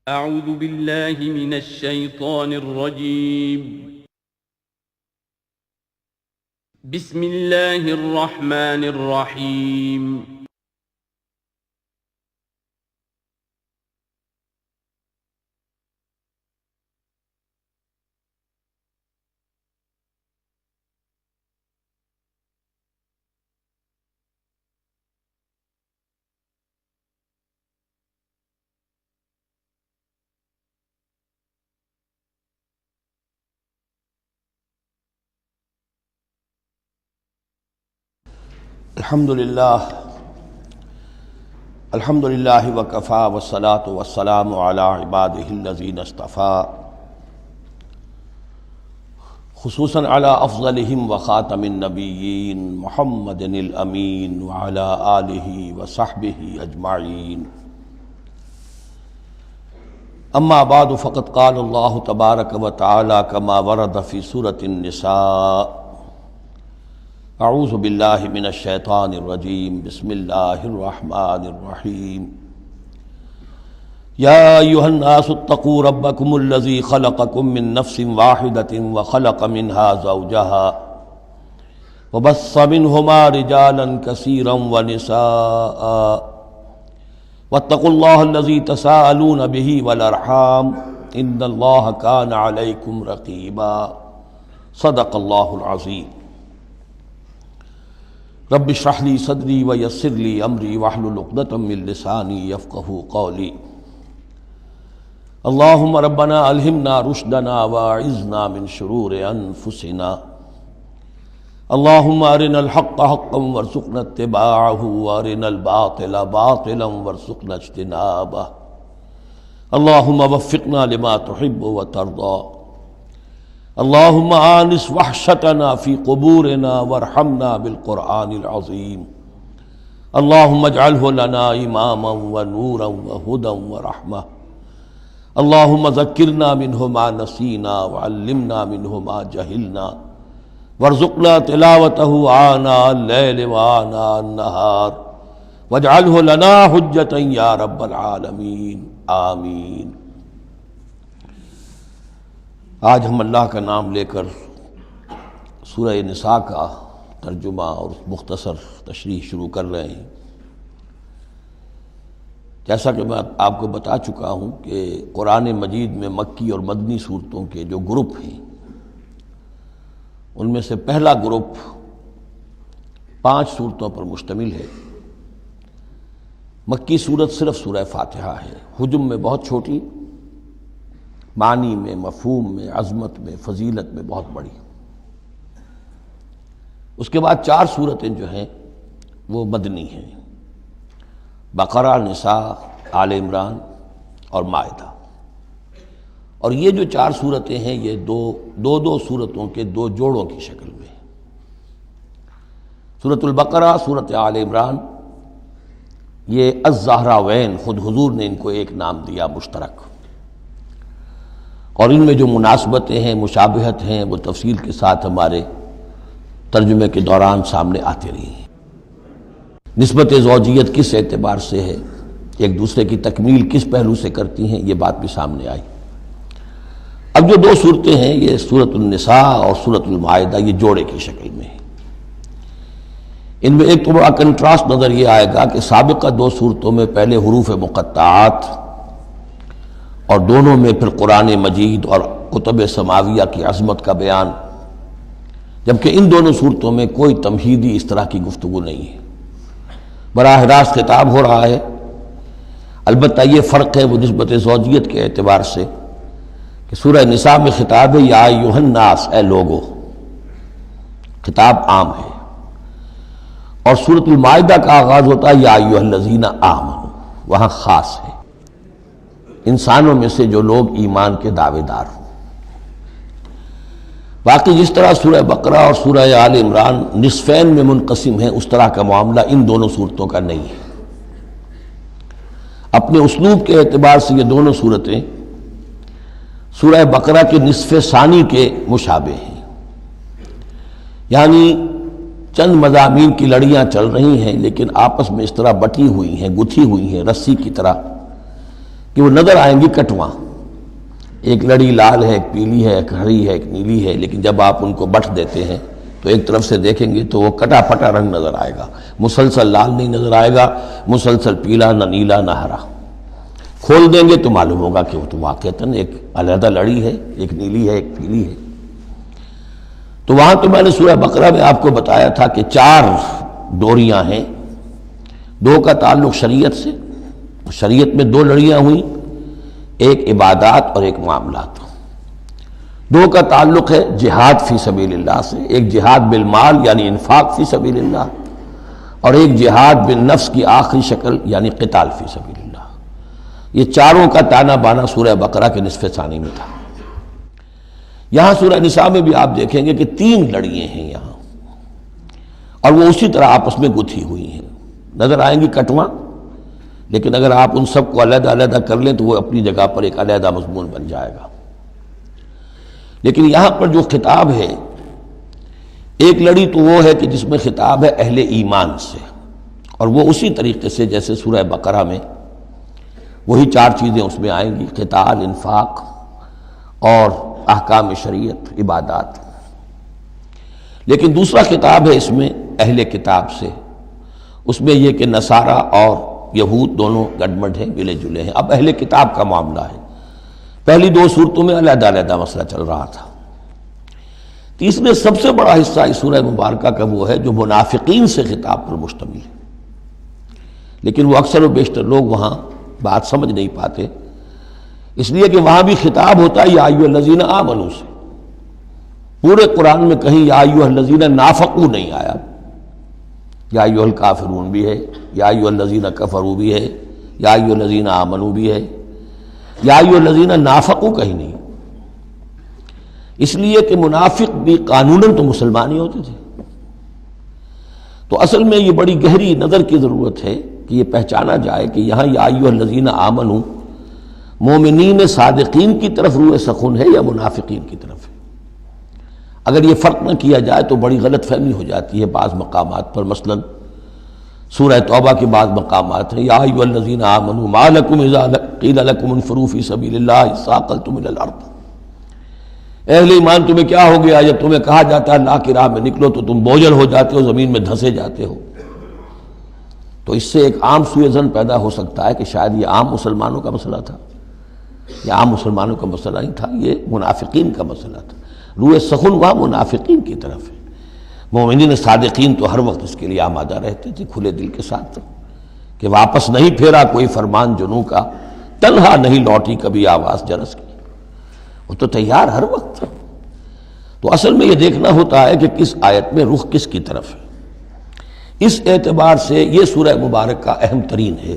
اعوذ باللہ من الشیطان الرجیم بسم اللہ الرحمن الرحیم الحمد للہ وکفا والصلاة والسلام علی عبادہ الذین اصطفیٰ خصوصاً علی افضلہم وخاتم النبیین محمد الامین وعلی آلہ وصحبہ اجمعین اما بعد فقد قال اللہ تبارک وتعالی کما ورد فی سورۃ النساء اعوذ باللہ من الشیطان الرجیم بسم اللہ الرحمن الرحیم یا ایہا الناس اتقوا ربکم الذی خلقکم من نفس واحدۃ وخلق منها زوجها وبث منہما رجالا کثیرا ونساء واتقوا اللہ الذی تساءلون به والارحام ان اللہ کان علیکم رقیبا صدق اللہ العظیم رب اشرح لی صدری ویسر لی امری واحلل عقدۃ من لسانی یفقہوا قولی اللہم ربنا الہمنا رشدنا واعذنا من شرور انفسنا اللہم ارنا الحق حقا وارزقنا اتباعہ وارنا الباطل باطلا وارزقنا اجتنابہ اللہم وفقنا لما تحب وترضى اللہم آنس وحشتنا فی قبورنا وارحمنا بالقرآن العظیم اللہم اجعلہ لنا اماما ونورا وہدا ورحمہ اللہم ذکرنا منہ ما نسینا وعلمنا منہ ما جہلنا وارزقنا تلاوتہ آناء اللیل وآناء النہار واجعلہ لنا حجتا یا رب العالمین آمین۔ آج ہم اللہ کا نام لے کر سورہ نساء کا ترجمہ اور مختصر تشریح شروع کر رہے ہیں۔ جیسا کہ میں آپ کو بتا چکا ہوں کہ قرآن مجید میں مکی اور مدنی صورتوں کے جو گروپ ہیں ان میں سے پہلا گروپ 5 صورتوں پر مشتمل ہے۔ مکی صورت صرف سورہ فاتحہ ہے، حجم میں بہت چھوٹی، معنی میں، مفہوم میں، عظمت میں، فضیلت میں بہت بڑی۔ اس کے بعد 4 صورتیں جو ہیں وہ مدنی ہیں، بقرہ، نساء، آل عمران اور مائدہ۔ اور یہ جو 4 صورتیں ہیں یہ دو صورتوں کے 2 جوڑوں کی شکل میں ہیں۔ سورۃ البقرہ، سورۃ آل عمران، یہ الزہراوین، خود حضور نے ان کو ایک نام دیا مشترک، اور ان میں جو مناسبتیں ہیں، مشابہت ہیں، وہ تفصیل کے ساتھ ہمارے ترجمے کے دوران سامنے آتے رہی ہیں۔ نسبت زوجیت کس اعتبار سے ہے، ایک دوسرے کی تکمیل کس پہلو سے کرتی ہیں، یہ بات بھی سامنے آئی۔ اب جو 2 صورتیں ہیں یہ سورۃ النساء اور سورۃ المائدہ، یہ جوڑے کی شکل میں ہیں۔ ان میں ایک تو بڑا کنٹراسٹ نظر یہ آئے گا کہ سابقہ 2 صورتوں میں پہلے حروف مقطعات اور دونوں میں پھر قرآن مجید اور کتب سماویہ کی عظمت کا بیان، جبکہ ان دونوں صورتوں میں کوئی تمہیدی اس طرح کی گفتگو نہیں ہے، براہ راست خطاب ہو رہا ہے۔ البتہ یہ فرق ہے وہ نسبت زوجیت کے اعتبار سے کہ سورہ نساء میں خطاب ہے یا ایھا الناس، اے لوگو، خطاب عام ہے، اور سورۃ المائدہ کا آغاز ہوتا ہے یا ایھا الذین آمنوا، وہاں خاص ہے، انسانوں میں سے جو لوگ ایمان کے دعوے دار ہوں۔ باقی جس طرح سورہ بقرہ اور سورہ آل عمران نصفین میں منقسم ہیں، اس طرح کا معاملہ ان دونوں صورتوں کا نہیں ہے۔ اپنے اسلوب کے اعتبار سے یہ دونوں صورتیں سورہ بقرہ کے نصف ثانی کے مشابہ ہیں، یعنی چند مضامین کی لڑیاں چل رہی ہیں لیکن آپس میں اس طرح بٹی ہوئی ہیں، گتھی ہوئی ہیں رسی کی طرح، کہ وہ نظر آئیں گی کٹواں، ایک لڑی لال ہے، ایک پیلی ہے، ایک ہری ہے، ایک نیلی ہے، لیکن جب آپ ان کو بٹ دیتے ہیں تو ایک طرف سے دیکھیں گے تو وہ کٹا پٹا رنگ نظر آئے گا، مسلسل لال نہیں نظر آئے گا، مسلسل پیلا، نہ نیلا نہ ہرا۔ کھول دیں گے تو معلوم ہوگا کہ وہ تو واقعتاً ایک علیحدہ لڑی ہے، ایک نیلی ہے، ایک پیلی ہے۔ تو وہاں تو میں نے سورہ بقرہ میں آپ کو بتایا تھا کہ 4 ڈوریاں ہیں، 2 کا تعلق شریعت سے، شریعت میں 2 لڑیاں ہوئیں، ایک عبادات اور ایک معاملات۔ 2 کا تعلق ہے جہاد فی سبیل اللہ سے، ایک جہاد بالمال یعنی انفاق فی سبیل اللہ، اور ایک جہاد بالنفس کی آخری شکل یعنی قتال فی سبیل اللہ۔ یہ چاروں کا تانا بانا سورہ بقرہ کے نصف ثانی میں تھا۔ یہاں سورہ نساء میں بھی آپ دیکھیں گے کہ 3 لڑیاں ہیں یہاں، اور وہ اسی طرح آپس میں گتھی ہوئی ہیں، نظر آئیں گی کٹواں، لیکن اگر آپ ان سب کو علیحدہ علیحدہ کر لیں تو وہ اپنی جگہ پر ایک علیحدہ مضمون بن جائے گا۔ لیکن یہاں پر جو خطاب ہے، ایک لڑی تو وہ ہے کہ جس میں خطاب ہے اہل ایمان سے، اور وہ اسی طریقے سے جیسے سورہ بقرہ میں وہی 4 چیزیں اس میں آئیں گی، قتال، انفاق اور احکام شریعت، عبادات۔ لیکن دوسرا خطاب ہے اس میں اہل کتاب سے، اس میں یہ کہ نصارہ اور یہود دونوں گڈمڈ ہیں، ملے جلے ہیں۔ اب اہل کتاب کا معاملہ ہے، پہلی 2 صورتوں میں علیحدہ علیحدہ مسئلہ چل رہا تھا۔ تیسرے سب سے بڑا حصہ اس سورہ مبارکہ کا وہ ہے جو منافقین سے خطاب پر مشتمل ہے، لیکن وہ اکثر و بیشتر لوگ وہاں بات سمجھ نہیں پاتے، اس لیے کہ وہاں بھی خطاب ہوتا ہے یا ایھا الذین آمنوا سے۔ پورے قرآن میں کہیں یا ایھا الذین نافقوا نہیں آیا، یا ایھا الکافرون بھی ہے، یا ایھا الذین کفروا بھی ہے، یا ایھا الذین آمنوا بھی ہے، یا ایھا الذین نافقوا کہیں نہیں، اس لیے کہ منافق بھی قانوناً تو مسلمان ہی ہوتے تھے۔ تو اصل میں یہ بڑی گہری نظر کی ضرورت ہے کہ یہ پہچانا جائے کہ یہاں یا ایھا الذین آمنوا مومنین صادقین کی طرف روح سخن ہے یا منافقین کی طرف ہے۔ اگر یہ فرق نہ کیا جائے تو بڑی غلط فہمی ہو جاتی ہے بعض مقامات پر، مثلا سورہ توبہ کے بعض مقامات ہیں، یا ایھا الذین آمنوا ما لکم اذا قیل لکم انفروا فی سبیل اللہ اثاقلتم الی الارض۔ اہل ایمان تمہیں کیا ہو گیا جب تمہیں کہا جاتا ہے اللہ کی راہ میں نکلو تو تم بوجھل ہو جاتے ہو، زمین میں دھنسے جاتے ہو۔ تو اس سے ایک عام سوء ظن پیدا ہو سکتا ہے کہ شاید یہ عام مسلمانوں کا مسئلہ تھا، یہ عام مسلمانوں کا مسئلہ نہیں تھا، یہ منافقین کا مسئلہ تھا۔ روح سخن وہاں منافقین کی طرف ہے، مومنین صادقین تو ہر وقت اس کے لیے آمادہ رہتے تھے کھلے دل کے ساتھ، کہ واپس نہیں پھیرا کوئی فرمان جنوں کا، تنہا نہیں لوٹی کبھی آواز جرس کی، وہ تو تیار ہر وقت۔ تو اصل میں یہ دیکھنا ہوتا ہے کہ کس آیت میں رخ کس کی طرف ہے۔ اس اعتبار سے یہ سورہ مبارک کا اہم ترین ہے،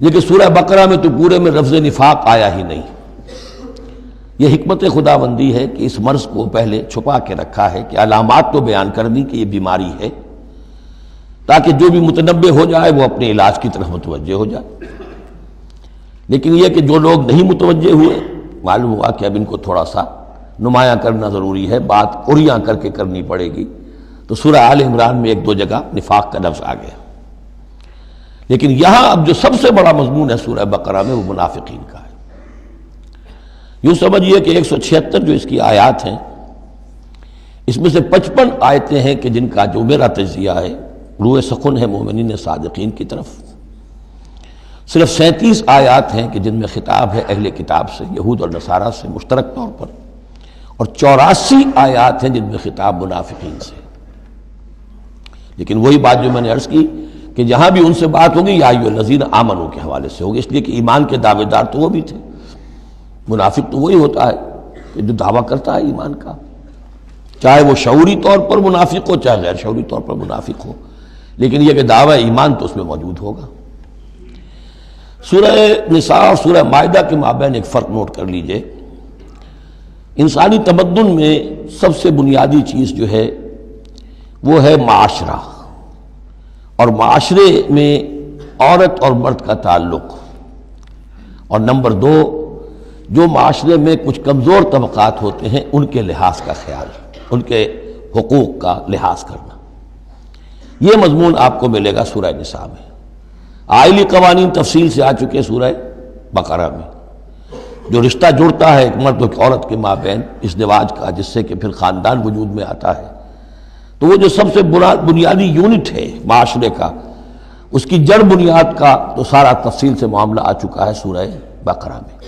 لیکن سورہ بقرہ میں تو پورے میں لفظ نفاق آیا ہی نہیں۔ یہ حکمت خداوندی ہے کہ اس مرض کو پہلے چھپا کے رکھا ہے، کہ علامات تو بیان کر دی کہ یہ بیماری ہے، تاکہ جو بھی متنبہ ہو جائے وہ اپنے علاج کی طرف متوجہ ہو جائے۔ لیکن یہ کہ جو لوگ نہیں متوجہ ہوئے، معلوم ہوا کہ اب ان کو تھوڑا سا نمایاں کرنا ضروری ہے، بات عریاں کر کے کرنی پڑے گی۔ تو سورہ آل عمران میں 1-2 جگہ نفاق کا لفظ آ گیا، لیکن یہاں اب جو سب سے بڑا مضمون ہے سورہ بقرہ میں وہ منافقین کا ہے۔ یوں سمجھیے کہ 176 جو اس کی آیات ہیں، اس میں سے 55 آیتیں ہیں کہ جن کا جو میرا تجزیہ ہے روح سخن ہے مومنین صادقین کی طرف، صرف 37 آیات ہیں کہ جن میں خطاب ہے اہل کتاب سے، یہود اور نصارہ سے مشترک طور پر، اور 84 آیات ہیں جن میں خطاب منافقین سے۔ لیکن وہی بات جو میں نے عرض کی کہ جہاں بھی ان سے بات ہوگی یا ایھا الذین آمنوا کے حوالے سے ہوگی، اس لیے کہ ایمان کے دعوے دار تو وہ بھی تھے۔ منافق تو وہی ہوتا ہے کہ جو دعویٰ کرتا ہے ایمان کا، چاہے وہ شعوری طور پر منافق ہو چاہے غیر شعوری طور پر منافق ہو، لیکن یہ کہ دعویٰ ایمان تو اس میں موجود ہوگا۔ سورہ نساء اور سورہ مائدہ کے مابین ایک فرق نوٹ کر لیجئے۔ انسانی تمدن میں سب سے بنیادی چیز جو ہے وہ ہے معاشرہ، اور معاشرے میں عورت اور مرد کا تعلق، اور نمبر 2 جو معاشرے میں کچھ کمزور طبقات ہوتے ہیں ان کے لحاظ کا خیال، ان کے حقوق کا لحاظ کرنا۔ یہ مضمون آپ کو ملے گا سورہ نساء میں۔ آئلی قوانین تفصیل سے آ چکے سورہ بقرہ میں جو رشتہ جڑتا ہے ایک مرد و ایک عورت کے مابین ازدواج کا، جس سے کہ پھر خاندان وجود میں آتا ہے، تو وہ جو سب سے بنیادی یونٹ ہے معاشرے کا، اس کی جڑ بنیاد کا تو سارا تفصیل سے معاملہ آ چکا ہے سورہ بقرہ میں۔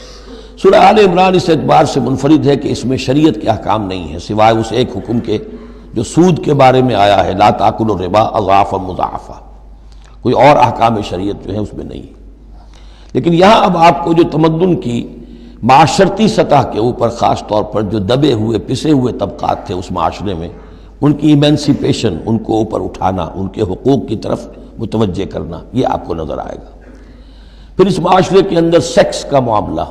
سورہ آل عمران اس اعتبار سے منفرد ہے کہ اس میں شریعت کے احکام نہیں ہیں سوائے اس ایک حکم کے جو سود کے بارے میں آیا ہے، لا تاکلوا الربا اضعافا مضاعفا، کوئی اور احکام شریعت جو ہے اس میں نہیں ہے۔ لیکن یہاں اب آپ کو جو تمدن کی معاشرتی سطح کے اوپر خاص طور پر جو دبے ہوئے پسے ہوئے طبقات تھے اس معاشرے میں، ان کی ایمینسیپیشن، ان کو اوپر اٹھانا، ان کے حقوق کی طرف متوجہ کرنا، یہ آپ کو نظر آئے گا۔ پھر اس معاشرے کے اندر سیکس کا معاملہ،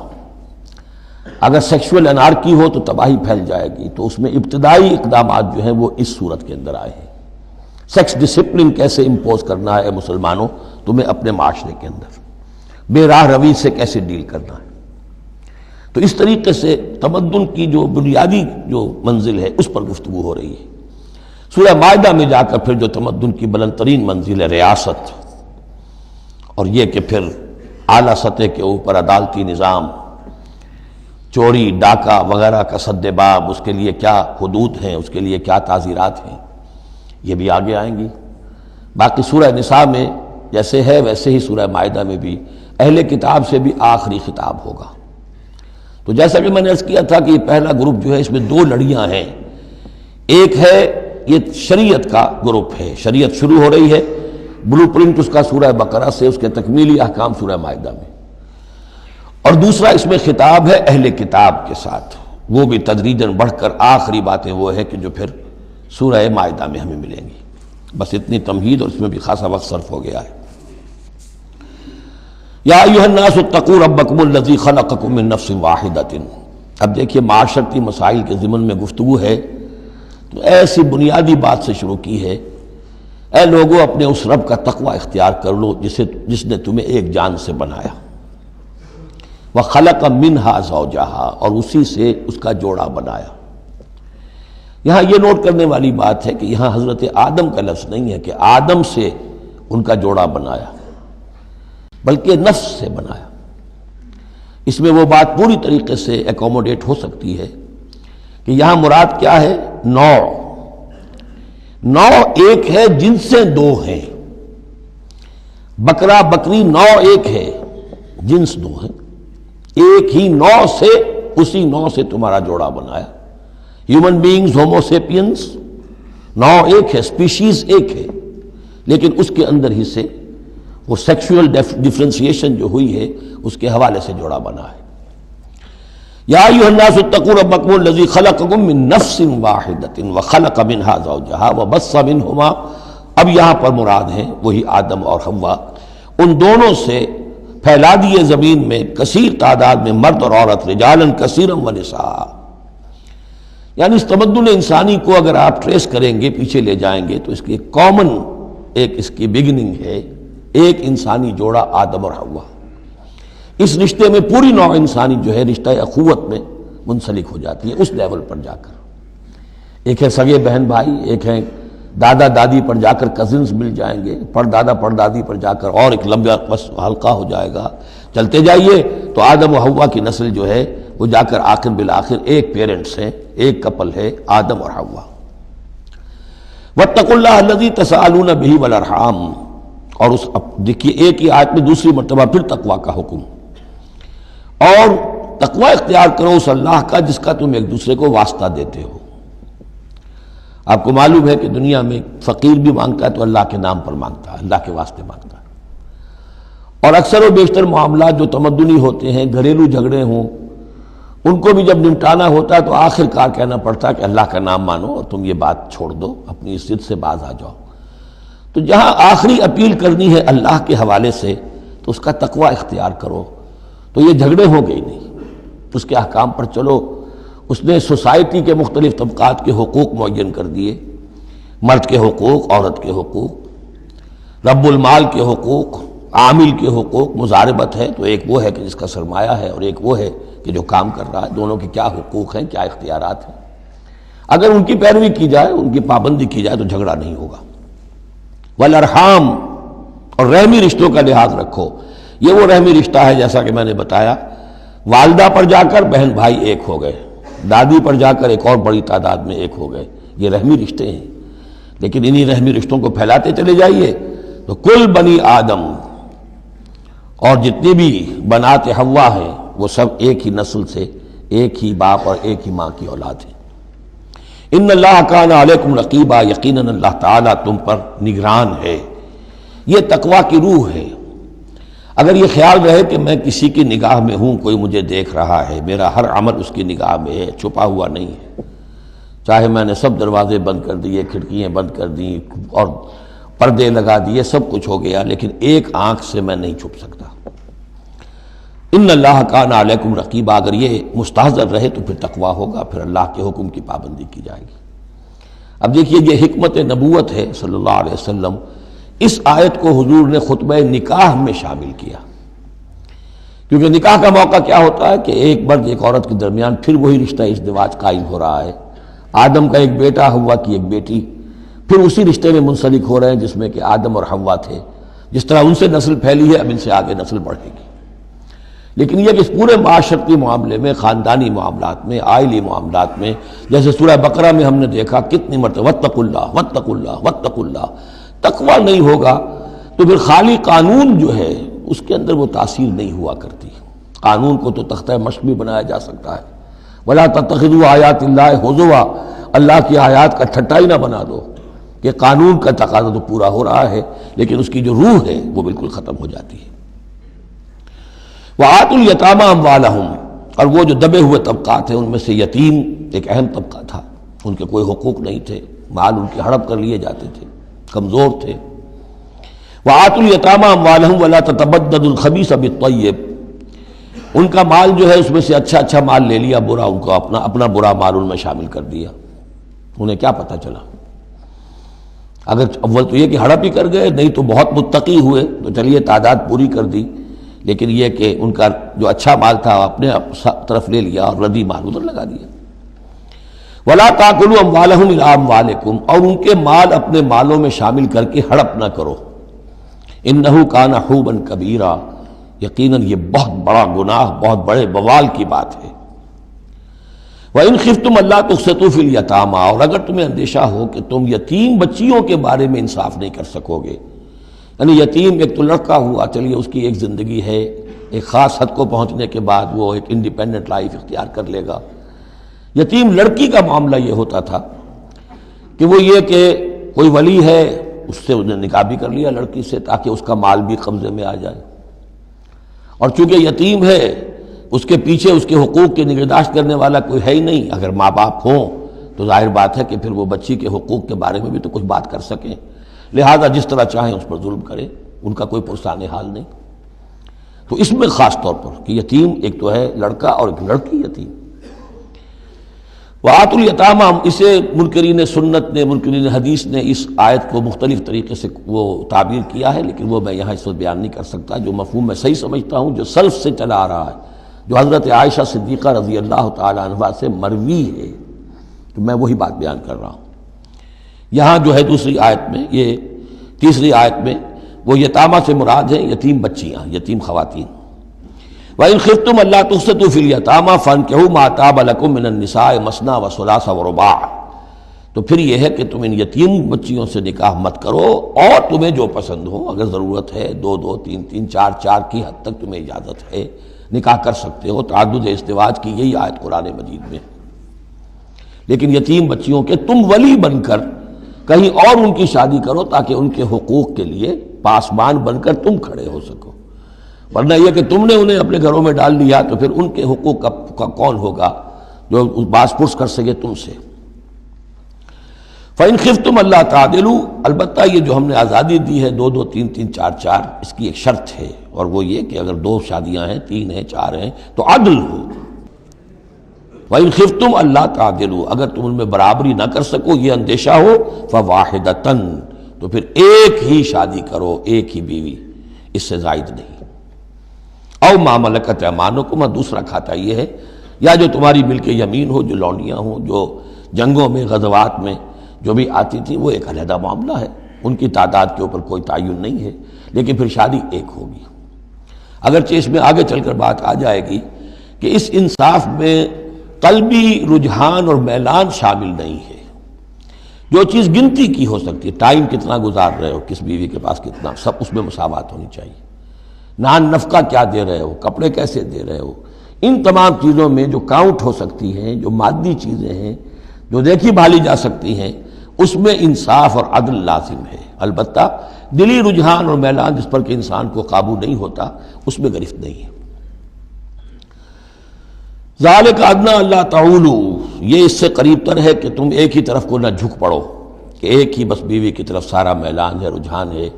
اگر سیکشول انارکی ہو تو تباہی پھیل جائے گی، تو اس میں ابتدائی اقدامات جو ہیں وہ اس صورت کے اندر آئے ہیں۔ سیکس ڈسپلن کیسے امپوز کرنا ہے مسلمانوں تمہیں اپنے معاشرے کے اندر، بے راہ روی سے کیسے ڈیل کرنا ہے۔ تو اس طریقے سے تمدن کی جو بنیادی جو منزل ہے اس پر گفتگو ہو رہی ہے۔ سورہ مائدہ میں جا کر پھر جو تمدن کی بلند ترین منزل ہے ریاست، اور یہ کہ پھر اعلیٰ سطح کے اوپر عدالتی نظام، چوری ڈاکہ وغیرہ کا سد باب، اس کے لیے کیا حدود ہیں، اس کے لیے کیا تعزیرات ہیں، یہ بھی آگے آئیں گی۔ باقی سورہ نساء میں جیسے ہے ویسے ہی سورہ مائدہ میں بھی اہل کتاب سے بھی آخری خطاب ہوگا۔ تو جیسا کہ میں نے عرض کیا تھا کہ یہ پہلا گروپ جو ہے اس میں دو لڑیاں ہیں، ایک ہے یہ شریعت کا گروپ ہے، شریعت شروع ہو رہی ہے، بلو پرنٹ اس کا سورہ بقرہ سے، اس کے تکمیلی احکام سورہ مائدہ میں، اور دوسرا اس میں خطاب ہے اہل کتاب کے ساتھ، وہ بھی تدریجاً بڑھ کر آخری باتیں وہ ہے کہ جو پھر سورہ مائدہ میں ہمیں ملیں گی۔ بس اتنی تمہید، اور اس میں بھی خاصا وقت صرف ہو گیا ہے۔ یا ایھا الناس اتقوا ربکم الذی خلقکم من نفس واحدۃ۔ اب دیکھیے معاشرتی مسائل کے ضمن میں گفتگو ہے تو ایسی بنیادی بات سے شروع کی ہے، اے لوگو اپنے اس رب کا تقوی اختیار کر لو جس نے تمہیں ایک جان سے بنایا، وخلق منہا زوجہا، اور اسی سے اس کا جوڑا بنایا۔ یہاں یہ نوٹ کرنے والی بات ہے کہ یہاں حضرت آدم کا لفظ نہیں ہے کہ آدم سے ان کا جوڑا بنایا، بلکہ نفس سے بنایا۔ اس میں وہ بات پوری طریقے سے ایکوموڈیٹ ہو سکتی ہے کہ یہاں مراد کیا ہے، نوع ایک ہے، جنسیں دو ہیں، بکرا بکری نوع ایک ہے، جنس دو ہیں، ایک ہی نوع سے، اسی نوع سے تمہارا جوڑا بنایا۔ ہیومن بینگز ہومو سیپینس نوع ایک ہے، سپیشیز ایک ہے، لیکن اس کے اندر ہی سے وہ سیکشول ڈفرینسیشن جو ہوئی ہے اس کے حوالے سے جوڑا بنا ہے۔ یا ایھا الناس اتقوا ربکم الذی خلقکم من نفس واحدۃ وخلق منها زوجہا وبث منہما، اب یہاں پر مراد ہیں وہی آدم اور حوا، ان دونوں سے پھیلا دیے زمین میں کثیر تعداد میں مرد اور عورت، رجالا کثیرا ونساء۔ یعنی اس تمدن انسانی کو اگر آپ ٹریس کریں گے، پیچھے لے جائیں گے، تو اس کی ایک کامن ایک اس کی بگننگ ہے، ایک انسانی جوڑا آدم اور حوا۔ اس رشتے میں پوری نوع انسانی جو ہے رشتہ اخوت میں منسلک ہو جاتی ہے اس لیول پر جا کر۔ ایک ہے سگے بہن بھائی، ایک ہے دادا دادی پر جا کر کزنز مل جائیں گے، پردادا پردادی پر جا کر اور ایک لمبا حلقہ ہو جائے گا، چلتے جائیے تو آدم و حوا کی نسل جو ہے وہ جا کر آخر بالآخر ایک پیرنٹس ہیں، ایک کپل ہے، آدم اور حوا۔ واتقوا اللہ الذی تساءلون بہ والارحام، اور اس دیکھیے ایک ہی آیت میں دوسری مرتبہ پھر تقوی کا حکم، اور تقوی اختیار کرو اس اللہ کا جس کا تم ایک دوسرے کو واسطہ دیتے ہو۔ آپ کو معلوم ہے کہ دنیا میں فقیر بھی مانگتا ہے تو اللہ کے نام پر مانگتا ہے، اللہ کے واسطے مانگتا ہے، اور اکثر و بیشتر معاملات جو تمدنی ہوتے ہیں، گھریلو جھگڑے ہوں، ان کو بھی جب نمٹانا ہوتا ہے تو آخر کار کہنا پڑتا ہے کہ اللہ کا نام مانو اور تم یہ بات چھوڑ دو، اپنی اس ضد سے باز آ جاؤ۔ تو جہاں آخری اپیل کرنی ہے اللہ کے حوالے سے تو اس کا تقوی اختیار کرو، تو یہ جھگڑے ہو گئی نہیں، اس کے احکام پر چلو۔ اس نے سوسائٹی کے مختلف طبقات کے حقوق معین کر دیے، مرد کے حقوق، عورت کے حقوق، رب المال کے حقوق، عامل کے حقوق، مضاربت ہے تو ایک وہ ہے کہ جس کا سرمایہ ہے اور ایک وہ ہے کہ جو کام کر رہا ہے، دونوں کے کیا حقوق ہیں، کیا اختیارات ہیں۔ اگر ان کی پیروی کی جائے، ان کی پابندی کی جائے تو جھگڑا نہیں ہوگا۔ والارحام، اور رحمی رشتوں کا لحاظ رکھو۔ یہ وہ رحمی رشتہ ہے جیسا کہ میں نے بتایا، والدہ پر جا کر بہن بھائی ایک ہو گئے، دادی پر جا کر ایک اور بڑی تعداد میں ایک ہو گئے، یہ رحمی رشتے ہیں۔ لیکن انہی رحمی رشتوں کو پھیلاتے چلے جائیے تو کل بنی آدم، اور جتنی بھی بنات حوا ہیں وہ سب ایک ہی نسل سے، ایک ہی باپ اور ایک ہی ماں کی اولاد ہیں۔ ان اللہ کان علیکم رقیبا، یقیناً اللہ تعالیٰ تم پر نگران ہے۔ یہ تقویٰ کی روح ہے۔ اگر یہ خیال رہے کہ میں کسی کی نگاہ میں ہوں، کوئی مجھے دیکھ رہا ہے، میرا ہر عمل اس کی نگاہ میں ہے، چھپا ہوا نہیں ہے، چاہے میں نے سب دروازے بند کر دیے، کھڑکیاں بند کر دیں اور پردے لگا دیے، سب کچھ ہو گیا، لیکن ایک آنکھ سے میں نہیں چھپ سکتا۔ ان اللہ کان علیکم رقیبا، اگر یہ مستحضر رہے تو پھر تقویٰ ہوگا، پھر اللہ کے حکم کی پابندی کی جائے گی۔ اب دیکھیے یہ حکمت نبوت ہے صلی اللہ علیہ وسلم، اس آیت کو حضور نے خطبہ نکاح میں شامل کیا، کیونکہ نکاح کا موقع کیا ہوتا ہے کہ ایک مرد ایک عورت کے درمیان پھر وہی رشتہ ازدواج قائم ہو رہا ہے، آدم کا ایک بیٹا، حوا کی ایک بیٹی، پھر اسی رشتے میں منسلک ہو رہے ہیں جس میں کہ آدم اور حوا تھے، جس طرح ان سے نسل پھیلی ہے اب ان سے آگے نسل بڑھے گی۔ لیکن یہ کہ اس پورے معاشرتی معاملے میں، خاندانی معاملات میں، عائلی معاملات میں، جیسے سورہ بقرہ میں ہم نے دیکھا کتنی مرتبہ واتقوا اللہ واتقوا اللہ واتقوا اللہ، تقویٰ نہیں ہوگا تو پھر خالی قانون جو ہے اس کے اندر وہ تاثیر نہیں ہوا کرتی۔ قانون کو تو تختہ مشق بھی بنایا جا سکتا ہے، وَلَا تَتَّخِذُوا آیَاتِ اللَّهِ ہُزُوًا، اللہ کی آیات کا ٹھٹا ہی نہ بنا دو، کہ قانون کا تقاضا تو پورا ہو رہا ہے لیکن اس کی جو روح ہے وہ بالکل ختم ہو جاتی ہے۔ وَآتُوا الْيَتَامَىٰ أَمْوَالَهُمْ، اور وہ جو دبے ہوئے طبقات ہیں ان میں سے یتیم ایک اہم طبقہ تھا، ان کے کوئی حقوق نہیں تھے، مال ان کے ہڑپ کر لیے جاتے تھے، کمزور تھے۔ وَآتُوا الْيَتَامَىٰ أَمْوَالَهُمْ وَلَا تَتَبَدَّلُوا الْخَبِيثَ بِالطَّيِّبِ، ان کا مال جو ہے اس میں سے اچھا اچھا مال لے لیا، برا ان کو اپنا برا مال ان میں شامل کر دیا۔ انہیں کیا پتہ چلا؟ اگر اول تو یہ کہ ہڑپ ہی کر گئے، نہیں تو بہت متقی ہوئے تو چلیے تعداد پوری کر دی، لیکن یہ کہ ان کا جو اچھا مال تھا اپنے طرف لے لیا اور ردی مال ادھر لگا دیا۔ وَلَا تَأْكُلُوا أَمْوَالَهُمْ إِلَىٰ أَمْوَالِكُمْ، اور ان کے مال اپنے مالوں میں شامل کر کے ہڑپ نہ کرو۔ إِنَّهُ كَانَ حُوبًا كَبِيرًا، یقیناً یہ بہت بڑا گناہ، بہت بڑے بوال کی بات ہے۔ وَإِنْ خِفْتُمْ أَلَّا تُقْسِطُوا فِي الْيَتَامَىٰ، اور اگر تمہیں اندیشہ ہو کہ تم یتیم بچیوں کے بارے میں انصاف نہیں کر سکو گے، یعنی یتیم ایک تو لڑکا ہوا، چلیے اس کی ایک زندگی ہے، ایک خاص حد کو پہنچنے کے بعد وہ ایک انڈیپینڈنٹ لائف اختیار کر لے گا۔ یتیم لڑکی کا معاملہ یہ ہوتا تھا کہ وہ یہ کہ کوئی ولی ہے، اس سے انہیں نکاح بھی کر لیا لڑکی سے تاکہ اس کا مال بھی قبضے میں آ جائے، اور چونکہ یتیم ہے اس کے پیچھے اس کے حقوق کی نگہداشت کرنے والا کوئی ہے ہی نہیں۔ اگر ماں باپ ہوں تو ظاہر بات ہے کہ پھر وہ بچی کے حقوق کے بارے میں بھی تو کچھ بات کر سکیں، لہذا جس طرح چاہیں اس پر ظلم کریں، ان کا کوئی پرسان حال نہیں۔ تو اس میں خاص طور پر کہ یتیم ایک تو ہے لڑکا اور ایک لڑکی یتیم۔ وَآتُوا الْيَتَامَىٰ، اسے منکرین سنت نے، منکرین حدیث نے اس آیت کو مختلف طریقے سے وہ تعبیر کیا ہے، لیکن وہ میں یہاں اس وقت بیان نہیں کر سکتا۔ جو مفہوم میں صحیح سمجھتا ہوں، جو سلف سے چلا آ رہا ہے، جو حضرت عائشہ صدیقہ رضی اللہ تعالی عنہا سے مروی ہے، تو میں وہی بات بیان کر رہا ہوں۔ یہاں جو ہے دوسری آیت میں، یہ تیسری آیت میں وہ یتامہ سے مراد ہیں یتیم بچیاں، یتیم خواتین۔ وَإِنْ خِفْتُمْ أَلَّا تُقْسِطُوا فِي الْيَتَامَىٰ فَانكِحُوا مَا طَابَ لَكُم مِّنَ النِّسَاءِ مَثْنَىٰ وَثُلَاثَ وَرُبَاعَ، تو پھر یہ ہے کہ تم ان یتیم بچیوں سے نکاح مت کرو، اور تمہیں جو پسند ہو، اگر ضرورت ہے دو دو تین تین چار چار کی حد تک تمہیں اجازت ہے، نکاح کر سکتے ہو۔ تعدد ازدواج کی یہی آیت قرآن مجید میں، لیکن یتیم بچیوں کے تم ولی بن کر کہیں اور ان کی شادی کرو تاکہ ان کے حقوق کے لیے پاسبان بن کر تم کھڑے ہو سکو، ورنہ یہ کہ تم نے انہیں اپنے گھروں میں ڈال لیا تو پھر ان کے حقوق کا کون ہوگا جو باز پرس کر سکے تم سے۔ فَإِنْ خِفْتُمْ أَلَّا تَعْدِلُوا، البتہ یہ جو ہم نے آزادی دی ہے دو دو تین تین چار چار، اس کی ایک شرط ہے، اور وہ یہ کہ اگر دو شادیاں ہیں، تین ہیں، چار ہیں، تو عدل ہو۔ وَإِنْ خِفْتُمْ أَلَّا تَعْدِلُوا، اگر تم ان میں برابری نہ کر سکو، یہ اندیشہ ہو، فَوَاحِدَةً، تو پھر ایک ہی شادی کرو، ایک ہی بیوی، اس سے زائد نہیں۔ او ما ملکت ایمانکم، دوسرا کھاتا یہ ہے، یا جو تمہاری ملک یمین ہو، جو لونڈیاں ہوں، جو جنگوں میں غزوات میں جو بھی آتی تھی، وہ ایک علیحدہ معاملہ ہے، ان کی تعداد کے اوپر کوئی تعین نہیں ہے، لیکن پھر شادی ایک ہوگی۔ اگرچہ اس میں آگے چل کر بات آ جائے گی کہ اس انصاف میں قلبی رجحان اور میلان شامل نہیں ہے۔ جو چیز گنتی کی ہو سکتی ہے، ٹائم کتنا گزار رہے ہو، کس بیوی کے پاس کتنا، سب اس میں مساوات ہونی چاہیے۔ نان نفقہ کیا دے رہے ہو، کپڑے کیسے دے رہے ہو، ان تمام چیزوں میں جو کاؤنٹ ہو سکتی ہیں، جو مادی چیزیں ہیں، جو دیکھی بھالی جا سکتی ہیں، اس میں انصاف اور عدل لازم ہے۔ البتہ دلی رجحان اور میلان جس پر کہ انسان کو قابو نہیں ہوتا، اس میں گرفت نہیں ہے۔ ذالک ادنیٰ اللہ تعولوا، یہ اس سے قریب تر ہے کہ تم ایک ہی طرف کو نہ جھک پڑو، کہ ایک ہی بس بیوی کی طرف سارا میلان ہے، رجحان ہے۔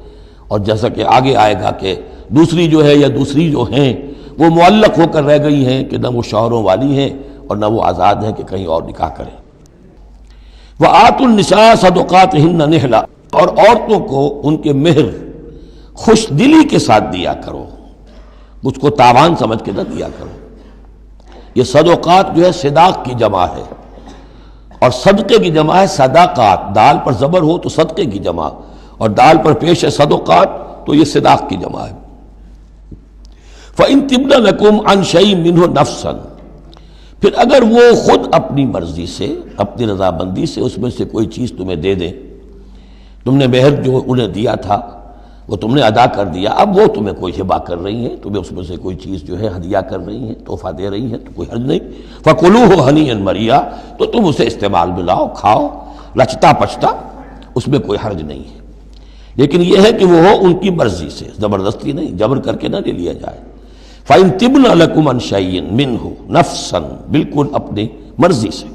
اور جیسا کہ آگے آئے گا کہ دوسری جو ہے یا دوسری جو ہیں وہ معلق ہو کر رہ گئی ہیں کہ نہ وہ شوہروں والی ہیں اور نہ وہ آزاد ہیں کہ کہیں اور نکاح کریں۔ وَآتُوا النِّسَاءَ صَدُقَاتِهِنَّ نِحْلًا، اور عورتوں کو ان کے مہر خوش دلی کے ساتھ دیا کرو، اس کو تاوان سمجھ کے نہ دیا کرو۔ یہ صدقات جو ہے صداق کی جمع ہے، اور صدقے کی جمع ہے صداقات۔ دال پر زبر ہو تو صدقے کی جمع، اور دال پر پیش ہے صدقات تو یہ صداق کی جمع ہے۔ فَإِن تِبْنَ لَكُمْ عَنْ شَيْءٍ مِّنْهُ نَفْسًا، پھر اگر وہ خود اپنی مرضی سے، اپنی رضامندی سے اس میں سے کوئی چیز تمہیں دے دیں، تم نے مہر جو انہیں دیا تھا وہ تم نے ادا کر دیا، اب وہ تمہیں کوئی ہبہ کر رہی ہیں، تمہیں اس میں سے کوئی چیز جو ہے ہدیہ کر رہی ہیں، تحفہ دے رہی ہیں، تو کوئی حرج نہیں۔ فَكُلُوهُ هَنِيًّا مَرِيًّا، تو تم اسے استعمال میں لاؤ، کھاؤ لچتا پچتا، اس میں کوئی حرج نہیں ہے۔ لیکن یہ ہے کہ وہ ہو ان کی مرضی سے، زبردستی نہیں، جبر کر کے نہ لے لیا جائے۔ فَإِن تِبْنَ لَكُمْ عَنْ شَيْءٍ مِّنْهُ نَفْسًا، بالکل اپنی مرضی سے۔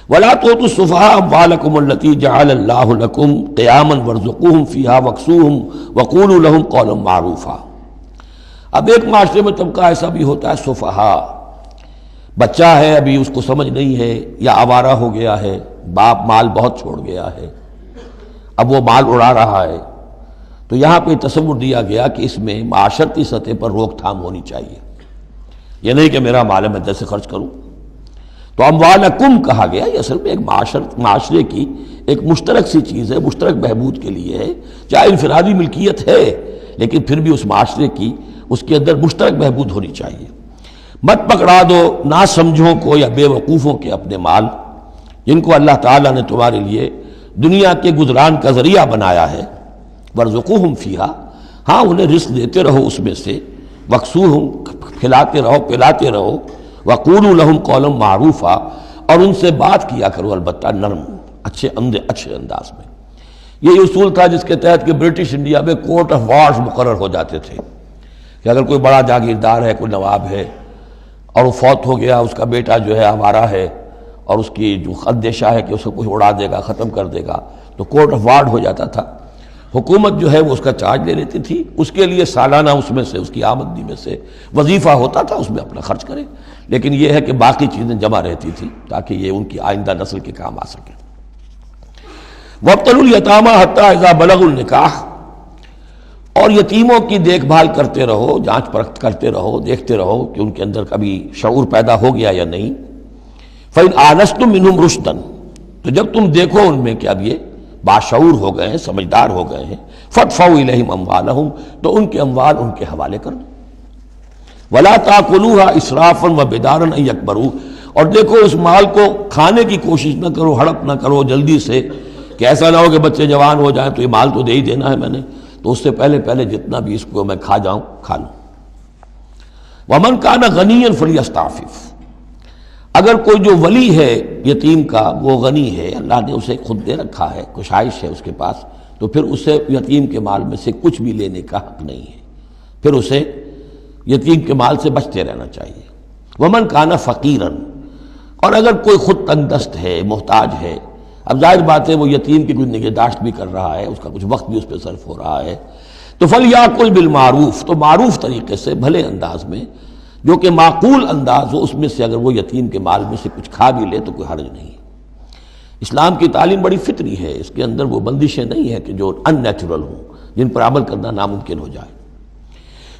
وَلَا تُؤْتُوا السُّفَهَاءَ أَمْوَالَكُمُ الَّتِي جَعَلَ اللَّهُ لَكُمْ قِيَامًا وَارْزُقُوهُمْ فِيهَا وَاكْسُوهُمْ وَقُولُوا لَهُمْ قَوْلًا مَّعْرُوفًا۔ اب ایک معاشرے میں طبقہ ایسا بھی ہوتا ہے سفہاء، بچہ ہے ابھی اس کو سمجھ نہیں ہے، یا آوارہ ہو گیا ہے، باپ مال بہت چھوڑ گیا ہے، اب وہ مال اڑا رہا ہے، تو یہاں پہ تصور دیا گیا کہ اس میں معاشرتی سطح پر روک تھام ہونی چاہیے۔ یہ نہیں کہ میرا مال ہے میں جیسے خرچ کروں۔ تو اموالکم کہا گیا، یہ اصل میں ایک معاشرے کی ایک مشترک سی چیز ہے، مشترک بہبود کے لیے ہے، چاہے انفرادی ملکیت ہے لیکن پھر بھی اس معاشرے کی اس کے اندر مشترک بہبود ہونی چاہیے۔ مت پکڑا دو ناسمجھوں کو یا بے وقوفوں کے اپنے مال، جن کو اللہ تعالیٰ نے تمہارے لیے دنیا کے گزران کا ذریعہ بنایا ہے۔ وارزقوہم فیہا، ہاں انہیں رزق دیتے رہو اس میں سے، وکسوہم، کھلاتے رہو پلاتے رہو، وقولوا لہم قولا معروفا، اور ان سے بات کیا کرو البتہ نرم، اچھے انداز میں۔ یہ اصول تھا جس کے تحت کہ برٹش انڈیا میں کورٹ آف وارز مقرر ہو جاتے تھے، کہ اگر کوئی بڑا جاگیردار ہے، کوئی نواب ہے، اور وہ فوت ہو گیا، اس کا بیٹا جو ہے آوارہ ہے، اور اس کی جو اندیشہ ہے کہ اسے کوئی اڑا دے گا، ختم کر دے گا، تو کورٹ آف وارز ہو جاتا تھا۔ حکومت جو ہے وہ اس کا چارج لے لیتی تھی، اس کے لیے سالانہ اس میں سے، اس کی آمدنی میں سے وظیفہ ہوتا تھا، اس میں اپنا خرچ کرے، لیکن یہ ہے کہ باقی چیزیں جمع رہتی تھی تاکہ یہ ان کی آئندہ نسل کے کام آ سکے۔ وَابْتَلُوا الْيَتَامَىٰ حَتَّىٰ إِذَا بَلَغُوا النِّكَاحَ، اور یتیموں کی دیکھ بھال کرتے رہو، جانچ پرکھ کرتے رہو، دیکھتے رہو کہ ان کے اندر کبھی شعور پیدا ہو گیا یا نہیں۔ فَإِنْ آنَسْتُم مِّنْهُمْ رُشْدًا، تو جب تم دیکھو ان میں کہ اب یہ باشعور ہو گئے ہیں، سمجھدار ہو گئے ہیں، فَادْفَعُوا إِلَيْهِمْ أَمْوَالَهُمْ، تو ان کے اموال ان کے حوالے کر دو۔ وَلَا تَأْكُلُوهَا إِسْرَافًا وَبِدَارًا أَن يَكْبَرُوا، اور دیکھو اس مال کو کھانے کی کوشش نہ کرو، ہڑپ نہ کرو جلدی سے، کہ ایسا نہ ہو کہ بچے جوان ہو جائیں تو یہ مال تو دے ہی دینا ہے میں نے، تو اس سے پہلے جتنا بھی اس کو میں کھا جاؤں کھا لوں۔ وَمَنْ كَانَ غَنِيًّا فَلْيَسْتَعْفِفْ، اگر کوئی جو ولی ہے یتیم کا وہ غنی ہے، اللہ نے اسے خود دے رکھا ہے، کشائش ہے اس کے پاس، تو پھر اسے یتیم کے مال میں سے کچھ بھی لینے کا حق نہیں ہے، پھر اسے یتیم کے مال سے بچتے رہنا چاہیے۔ وَمَنْ كَانَ فَقِيرًا، اور اگر کوئی خود تنگ دست ہے، محتاج ہے، اب ظاہر بات ہے وہ یتیم کی کوئی نگہداشت بھی کر رہا ہے، اس کا کچھ وقت بھی اس پہ صرف ہو رہا ہے، تو فَلْيَأْكُلْ بِالْمَعْرُوفِ، تو معروف طریقے سے، بھلے انداز میں، جو کہ معقول انداز ہو، اس میں سے اگر وہ یتیم کے مال میں سے کچھ کھا بھی لے تو کوئی حرج نہیں ہے۔ اسلام کی تعلیم بڑی فطری ہے، اس کے اندر وہ بندشیں نہیں ہیں کہ جو ان نیچرل ہوں، جن پر عمل کرنا ناممکن ہو جائے۔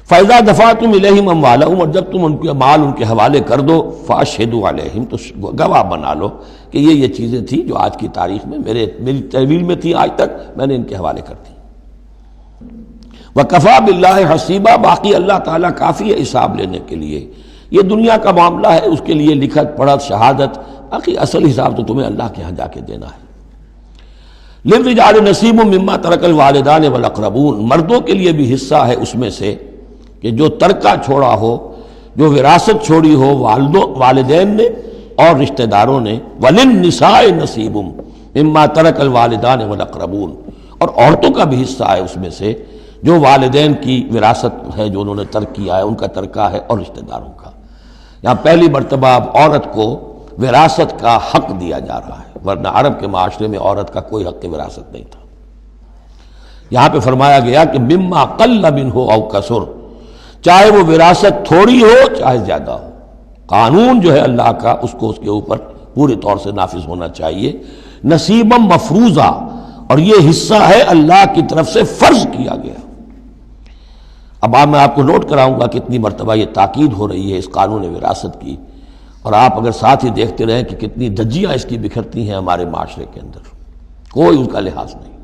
فَإِذَا دَفَعْتُمْ إِلَيْهِمْ أَمْوَالَهُمْ، اور جب تم ان کے مال ان کے حوالے کر دو، فَأَشْهِدُوا عَلَيْهِمْ، تو گواہ بنا لو کہ یہ چیزیں تھیں جو آج کی تاریخ میں میری تحویل میں تھی، آج تک میں نے ان کے حوالے کر دی۔ وَكَفَى بِاللَّهِ حَسِيبًا، باقی اللہ تعالیٰ کافی ہے حساب لینے کے لیے. یہ دنیا کا معاملہ ہے، اس کے لیے لکھت پڑھت شہادت، باقی اصل حساب تو تمہیں اللہ کے ہاں جا کے دینا ہے. لِلرِّجَالِ نَصِيبٌ مِّمَّا تَرَكَ الْوَالِدَانِ وَالْأَقْرَبُونَ، مردوں کے لیے بھی حصہ ہے اس میں سے کہ جو ترکہ چھوڑا ہو، جو وراثت چھوڑی ہو والدین نے اور رشتہ داروں نے. وَلِلنِّسَاءِ نَصِيبٌ مِّمَّا تَرَكَ الْوَالِدَانِ وَالْأَقْرَبُونَ، اور عورتوں کا بھی حصہ ہے اس میں سے جو والدین کی وراثت ہے، جو انہوں نے ترک کیا ہے، ان کا ترکہ ہے، اور رشتہ داروں کا. یہاں پہلی مرتبہ اب عورت کو وراثت کا حق دیا جا رہا ہے، ورنہ عرب کے معاشرے میں عورت کا کوئی حق وراثت نہیں تھا. یہاں پہ فرمایا گیا کہ مما قل منہ او کثر، چاہے وہ وراثت تھوڑی ہو چاہے زیادہ ہو، قانون جو ہے اللہ کا اس کو اس کے اوپر پورے طور سے نافذ ہونا چاہیے. نصیبا مفروضہ، اور یہ حصہ ہے اللہ کی طرف سے فرض کیا گیا. اب میں آپ کو نوٹ کراؤں گا کتنی مرتبہ یہ تاکید ہو رہی ہے اس قانون وراثت کی، اور آپ اگر ساتھ ہی دیکھتے رہیں کہ کتنی دھجیاں اس کی بکھرتی ہیں ہمارے معاشرے کے اندر، کوئی اس کا لحاظ نہیں.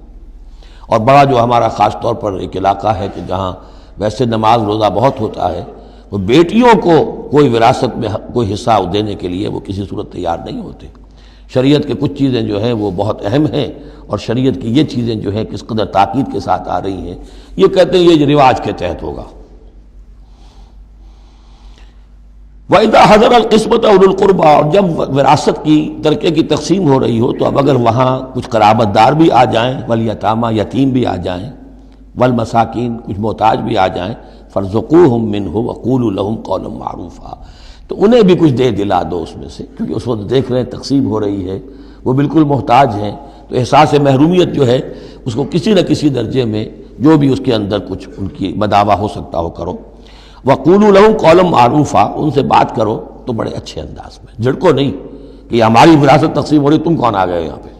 اور بڑا جو ہمارا خاص طور پر ایک علاقہ ہے کہ جہاں ویسے نماز روزہ بہت ہوتا ہے، وہ بیٹیوں کو کوئی وراثت میں کوئی حصہ دینے کے لیے وہ کسی صورت تیار نہیں ہوتے. شریعت کے کچھ چیزیں جو ہیں وہ بہت اہم ہیں، اور شریعت کی یہ چیزیں جو ہیں کس قدر تاکید کے ساتھ آ رہی ہیں، یہ کہتے ہیں یہ رواج کے تحت ہوگا. وَإِذَا حَضَرَ الْقِسْمَةَ أُولُو الْقُرْبَى، اور جب وراثت کی ترکے کی تقسیم ہو رہی ہو تو اب اگر وہاں کچھ قرابت دار بھی آ جائیں، والیتامى یتیم بھی آ جائیں، والمساکین کچھ محتاج بھی آ جائیں، فارزقوہم منہ وقولوا لہم قولا معروفا، تو انہیں بھی کچھ دے دلا دو اس میں سے، کیونکہ اس وقت دیکھ رہے ہیں تقسیم ہو رہی ہے، وہ بالکل محتاج ہیں، تو احساس محرومیت جو ہے اس کو کسی نہ کسی درجے میں جو بھی اس کے اندر کچھ ان کی مداوع ہو سکتا ہو کرو. وَقُولُوا لَهُمْ قَوْلًا مَعْرُوفًا، ان سے بات کرو تو بڑے اچھے انداز میں، جھڑکو نہیں کہ یہ ہماری وراثت تقسیم ہو رہی، تم کون آ گئے یہاں پہ.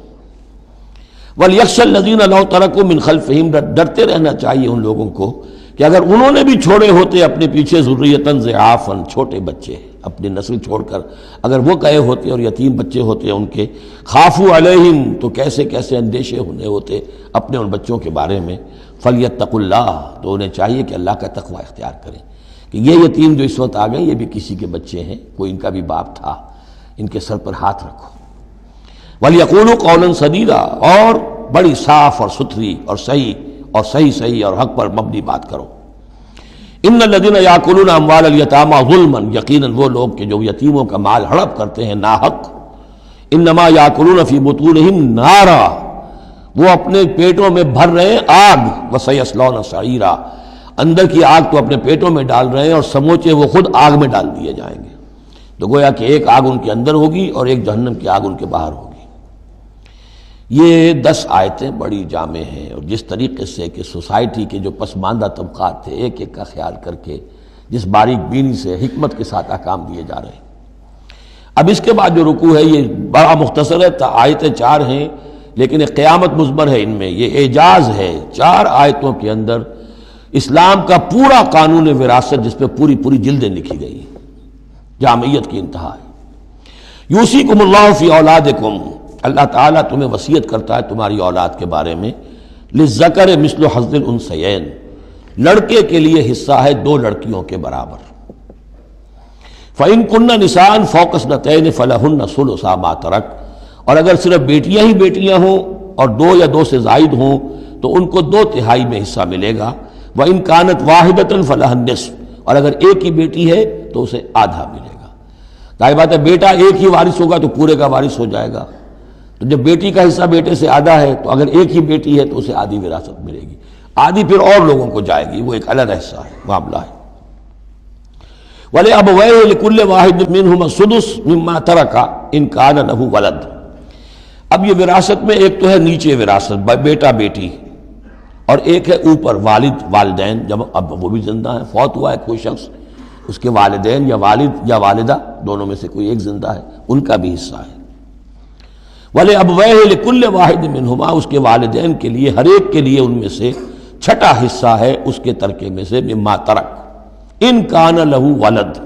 وَلْيَخْشَ الَّذِينَ لَوْ تَرَكُوا مِنْ خَلْفِهِمْ، ڈرتے رہنا چاہیے ان لوگوں کو کہ اگر انہوں نے بھی چھوڑے ہوتے اپنے پیچھے ذُرِّيَّةً ضِعَافًا، چھوٹے بچے، اپنی نسل چھوڑ کر اگر وہ گئے ہوتے اور یتیم بچے ہوتے ان کے، خافوا علیہم، تو کیسے کیسے اندیشے ہونے ہوتے اپنے ان بچوں کے بارے میں. فلیتقوا اللہ، تو انہیں چاہیے کہ اللہ کا تقوی اختیار کریں کہ یہ یتیم جو اس وقت آ گئے یہ بھی کسی کے بچے ہیں، کوئی ان کا بھی باپ تھا، ان کے سر پر ہاتھ رکھو. ولیقولوا قولا سدیدا، اور بڑی صاف اور ستھری اور صحیح اور حق پر مبنی بات کرو. ان الذین یاکلون اموال الیتامی ظلما، یقیناً وہ لوگ کہ جو یتیموں کا مال ہڑپ کرتے ہیں ناحق، انما یاکلون فی بطونہم نارا، وہ اپنے پیٹوں میں بھر رہے ہیں آگ، وسیصلون سعیرا، اندر کی آگ تو اپنے پیٹوں میں ڈال رہے ہیں اور سموچے وہ خود آگ میں ڈال دیے جائیں گے. تو گویا کہ ایک آگ ان کے اندر ہوگی اور ایک جہنم کی آگ ان کے باہر ہوگی. یہ 10 آیتیں بڑی جامع ہیں، اور جس طریقے سے کہ سوسائٹی کے جو پسماندہ طبقات تھے ایک ایک کا خیال کر کے جس باریک بینی سے حکمت کے ساتھ احکام دیے جا رہے ہیں. اب اس کے بعد جو رکوع ہے یہ بڑا مختصر ہے، آیتیں 4 ہیں لیکن ایک قیامت مضمر ہے ان میں، یہ اعجاز ہے. 4 آیتوں کے اندر اسلام کا پورا قانون وراثت جس پہ پوری جلدیں لکھی گئی، جامعیت کی انتہا ہے. یوصیکم اللہ فی اولادکم، اللہ تعالیٰ تمہیں وصیت کرتا ہے تمہاری اولاد کے بارے میں. للذکر مثل حظ الانثیین، لڑکے کے لیے حصہ ہے 2 لڑکیوں کے برابر. فإن كن نساء فوق اثنتین فلہن ثلث ما ترک، اور اگر صرف بیٹیاں ہی بیٹیاں ہوں اور 2 یا 2 سے زائد ہوں تو ان کو 2/3 میں حصہ ملے گا. وإن كانت واحدة فلها النصف، اور اگر ایک ہی بیٹی ہے تو اسے آدھا ملے گا. ظاہر بات ہے بیٹا ایک ہی وارث ہوگا تو پورے کا وارث ہو جائے گا، تو جب بیٹی کا حصہ بیٹے سے آدھا ہے تو اگر ایک ہی بیٹی ہے تو اسے آدھی وراثت ملے گی، آدھی پھر اور لوگوں کو جائے گی، وہ ایک الگ حصہ ہے، معاملہ ہے. وَلِأَبَوَيْهِ لِكُلِّ وَاحِدٍ مِّنْهُمَا السُّدُسُ مِمَّا تَرَكَ إِن كَانَ لَهُ وَلَدٌ. اب یہ وراثت میں ایک تو ہے نیچے وراثت بیٹا بیٹی، اور ایک ہے اوپر والد والدین، جب اب وہ بھی زندہ ہیں، فوت ہوا ہے کوئی شخص، اس کے والدین یا والد یا والدہ دونوں میں سے کوئی ایک زندہ ہے، ان کا بھی حصہ ہے. وَلِأَبْوَيْهِ لِكُلِّ وَاحِدٍ مِّنْهُمَا، اس کے والدین کے لیے ہر ایک کے لیے ان میں سے چھٹا حصہ ہے اس کے ترکے میں سے، مما ترک ان کان لہو ولد،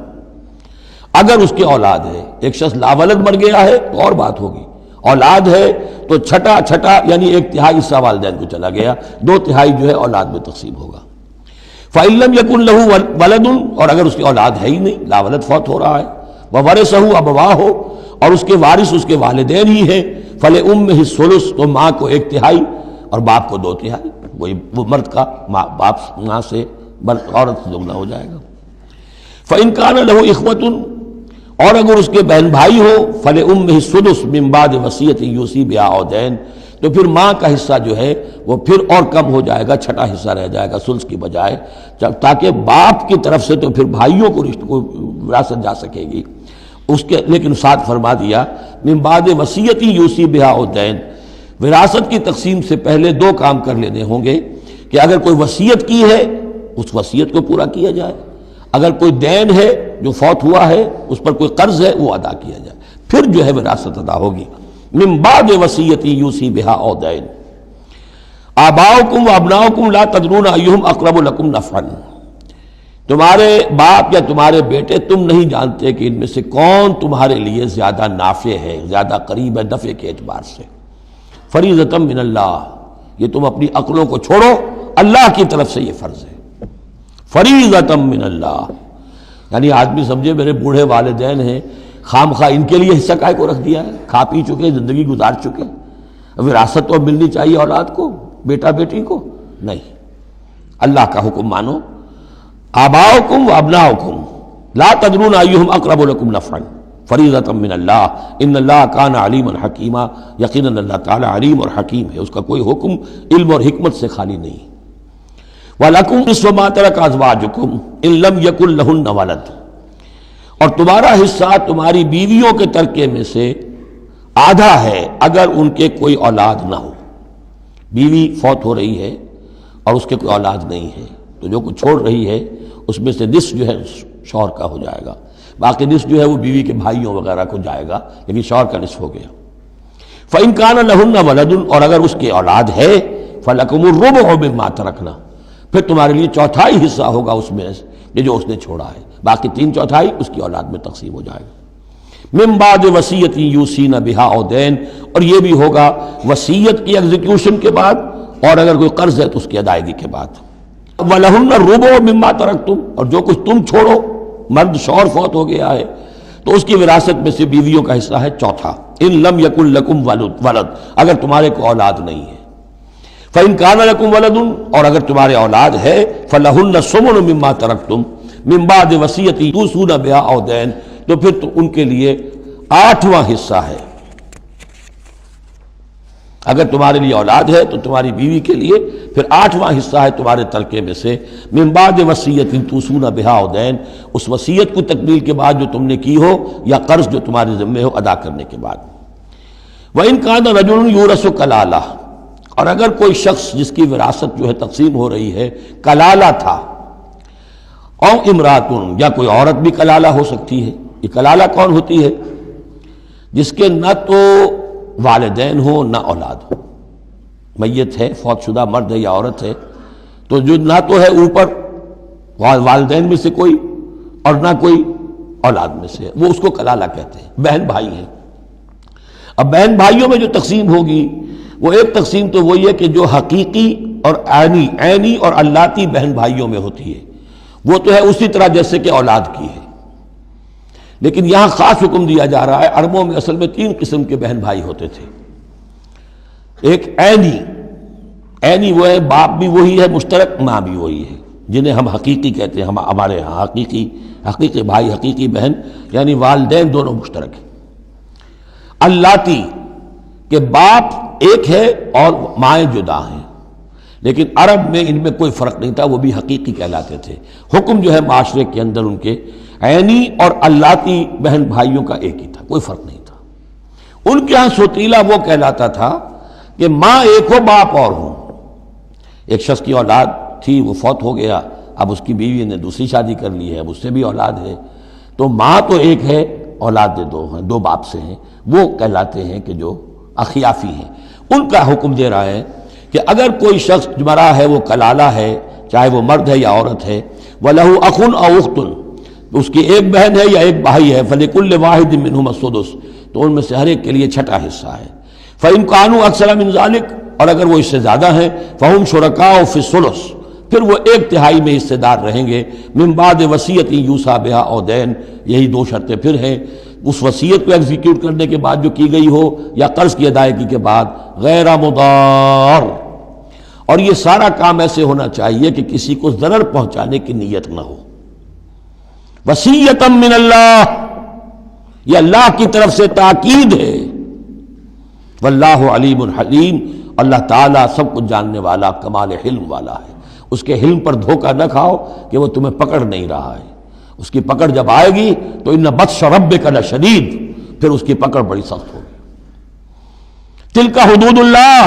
اگر اس کے اولاد ہے. ایک شخص لاولد مر گیا ہے تو اور بات ہوگی، اولاد ہے تو چھٹا یعنی 1/3 حصہ والدین کو چلا گیا، 2/3 جو ہے اولاد میں تقسیم ہوگا. فَإِن لَّمْ يَكُن لَّهُ وَلَدٌ، اور اگر اس کی اولاد ہے ہی نہیں، لا ولد، فوت ہو رہا ہے، وَوَرِثَهُ أَبَوَاهُ، اور اس کے وارث اس کے والدین ہی ہیں، فَلِأُمِّهِ الثُّلُثُ، تو ماں کو 1/3 اور باپ کو 2/3، وہ مرد کا باپ ماں سے عورت سے دگنا ہو جائے گا۔ فَإِن كَانَ لَهُ إِخْوَةٌ، اور اگر اس کے بہن بھائی ہو، فَلِأُمِّهِ السُّدُسُ مِن بَعْدِ وَصِيَّةٍ يُوصِي بِهَا أَوْ دَيْنٍ، تو پھر ماں کا حصہ جو ہے وہ پھر اور کم ہو جائے گا، چھٹا حصہ رہ جائے گا سلس کی بجائے، تاکہ باپ کی طرف سے تو پھر بھائیوں کو وراثت جا سکے گی اس کے، لیکن ساتھ فرما دیا من بعد وصیت یوصی بہا او دین، وراثت کی تقسیم سے پہلے 2 کام کر لینے ہوں گے کہ اگر کوئی وصیت کی ہے اس وصیت کو پورا کیا جائے، اگر کوئی دین ہے جو فوت ہوا ہے اس پر کوئی قرض ہے وہ ادا کیا جائے، پھر جو ہے وراثت ادا ہوگی۔ من بعد وصیت یوصی بہا او دین، آباؤکم و ابناؤکم لا تدرون ایہم اقرب لکم نفعا، تمہارے باپ یا تمہارے بیٹے تم نہیں جانتے کہ ان میں سے کون تمہارے لیے زیادہ نافع ہے، زیادہ قریب ہے نفع کے اعتبار سے۔ فریضۃ من اللہ، یہ تم اپنی عقلوں کو چھوڑو، اللہ کی طرف سے یہ فرض ہے، فریضۃ من اللہ، یعنی آدمی سمجھے میرے بوڑھے والدین ہیں، خام خواہ ان کے لیے حصہ کائے کو رکھ دیا ہے، کھا پی چکے، زندگی گزار چکے، وراثت تو ملنی چاہیے اولاد کو، بیٹا بیٹی کو، نہیں، اللہ کا حکم مانو۔ آباؤکم و ابناؤکم لا تدرون ایہم اقرب لکم نفعا فریضۃ من اللہ ان اللہ کان علیما حکیما، یقیناً اللہ تعالیٰ علیم اور حکیم ہے، اس کا کوئی حکم علم اور حکمت سے خالی نہیں۔ وَلَكُمْ نِصْفُ مَا تَرَكَ أَزْوَاجُكُمْ إِن لَّمْ يَكُن لَّهُنَّ وَلَدٌ، اور تمہارا حصہ تمہاری بیویوں کے ترکے میں سے آدھا ہے اگر ان کے کوئی اولاد نہ ہو، بیوی فوت ہو رہی ہے اور اس کے کوئی اولاد نہیں ہے تو جو کچھ چھوڑ رہی ہے اس میں سے نصف جو ہے شوہر کا ہو جائے گا، باقی نصف جو ہے وہ بیوی کے بھائیوں وغیرہ کو جائے گا، لیکن شوہر کا نصف ہو گیا۔ فَإِن كَانَ لَهُنَّ وَلَدٌ، اور اگر اس کی اولاد ہے، فَلَكُمُ الرُّبُعُ مِمَّا تَرَكْنَ، پھر تمہارے لیے 1/4 حصہ ہوگا اس میں یہ جو اس نے چھوڑا ہے، باقی 3/4 اس کی اولاد میں تقسیم ہو جائے گا۔ من بعد وصیت یوصین بہا او دین، اور یہ بھی ہوگا وصیت کی ایگزیکیوشن کے بعد، اور اگر کوئی قرض ہے تو اس کی ادائیگی کے بعد۔ وَلَهُنَّ الرُّبُعُ مِمَّا تَرَكْتُمْ، اور جو کچھ تم چھوڑو، مرد شوہر فوت ہو گیا ہے تو اس کی وراثت میں سے بیویوں کا حصہ ہے 1/4، ان لم یکن لکم ولد، اگر تمہارے کو اولاد نہیں ہے۔ فَإِن كَانَ لَكُمْ وَلَدٌ، اور اگر تمہارے اولاد ہے، فَلَهُنَّ الثُّمُنُ مِمَّا تَرَكْتُمْ مِن بَعْدِ وَصِيَّةٍ تُوصُونَ بِهَا أَوْ دَيْنٍ، تو پھر تو ان کے لیے 8واں حصہ ہے، اگر تمہارے لیے اولاد ہے تو تمہاری بیوی کے لیے پھر 8واں حصہ ہے تمہارے ترکے میں سے، من بعد وصیت توصون بہا او دین، اس وصیت کو تکمیل کے بعد جو تم نے کی ہو یا قرض جو تمہارے ذمہ ہو ادا کرنے کے بعد۔ وَإِن كَانَ رَجُلٌ يُورَثُ كَلَالَةً، اور اگر کوئی شخص جس کی وراثت جو ہے تقسیم ہو رہی ہے کلالہ تھا، او امراتن، یا کوئی عورت بھی کلالہ ہو سکتی ہے۔ یہ کلالہ کون ہوتی ہے؟ جس کے نہ تو والدین ہو نہ اولاد ہو، میت ہے، فوت شدہ مرد ہے یا عورت ہے، تو جو نہ تو ہے اوپر والدین میں سے کوئی اور نہ کوئی اولاد میں سے، وہ اس کو کلالہ کہتے ہیں۔ بہن بھائی ہیں، اب بہن بھائیوں میں جو تقسیم ہوگی وہ ایک تقسیم تو وہی ہے کہ جو حقیقی اور عینی اور اللاتی بہن بھائیوں میں ہوتی ہے، وہ تو ہے اسی طرح جیسے کہ اولاد کی ہے، لیکن یہاں خاص حکم دیا جا رہا ہے۔ عربوں میں اصل میں 3 قسم کے بہن بھائی ہوتے تھے، ایک عینی وہ ہے، باپ بھی وہی ہے مشترک، ماں بھی وہی ہے، جنہیں ہم حقیقی کہتے ہیں، ہمارے ہاں حقیقی بھائی حقیقی بہن، یعنی والدین دونوں مشترک ہیں۔ اللاتی کہ باپ ایک ہے اور مائیں جدا ہیں، لیکن عرب میں ان میں کوئی فرق نہیں تھا، وہ بھی حقیقی کہلاتے تھے۔ حکم جو ہے معاشرے کے اندر ان کے عینی اور اللاتی بہن بھائیوں کا ایک ہی تھا، کوئی فرق نہیں تھا۔ ان کے ہاں سوتیلا وہ کہلاتا تھا کہ ماں ایک ہو باپ اور ہو، ایک شخص کی اولاد تھی وہ فوت ہو گیا، اب اس کی بیوی نے دوسری شادی کر لی ہے، اب اس سے بھی اولاد ہے، تو ماں تو ایک ہے، اولاد 2 ہیں، 2 باپ سے ہیں، وہ کہلاتے ہیں کہ جو اخیافی ہیں۔ ان کا حکم دے رہا ہے کہ اگر کوئی شخص مرا ہے وہ کلالہ ہے، چاہے وہ مرد ہے یا عورت ہے، وَلَهُ أَخٌ أَوْ أُخْتٌ، اس کی ایک بہن ہے یا ایک بھائی ہے، فَلِكُلِّ وَاحِدٍ مِّنْهُمَا السُّدُسُ، تو ان میں سے ہر ایک کے لیے 6واں حصہ ہے۔ فَإِن كَانُوا أَكْثَرَ مِن ذَلِكَ، اور اگر وہ اس سے زیادہ ہیں، فَهُمْ شُرَكَاءُ فِي الثُّلُثِ، پھر وہ 1/3 میں حصے دار رہیں گے، من بعد وصیت یوصی بہا او دین، یہی 2 شرطیں پھر ہیں، اس وصیت کو ایگزیکیوٹ کرنے کے بعد جو کی گئی ہو یا قرض کی ادائیگی کے بعد، غیر مضار، اور یہ سارا کام ایسے ہونا چاہیے کہ کسی کو ضرر پہنچانے کی نیت نہ ہو۔ وصیۃ من اللہ، یہ اللہ کی طرف سے تاکید ہے، واللہ علیم حلیم، اللہ تعالیٰ سب کچھ جاننے والا، کمال حلم والا ہے۔ اس کے حلم پر دھوکہ نہ کھاؤ کہ وہ تمہیں پکڑ نہیں رہا ہے، اس کی پکڑ جب آئے گی تو ان بطش ربک لشدید، پھر اس کی پکڑ بڑی سخت ہوگی۔ تلک حدود اللہ،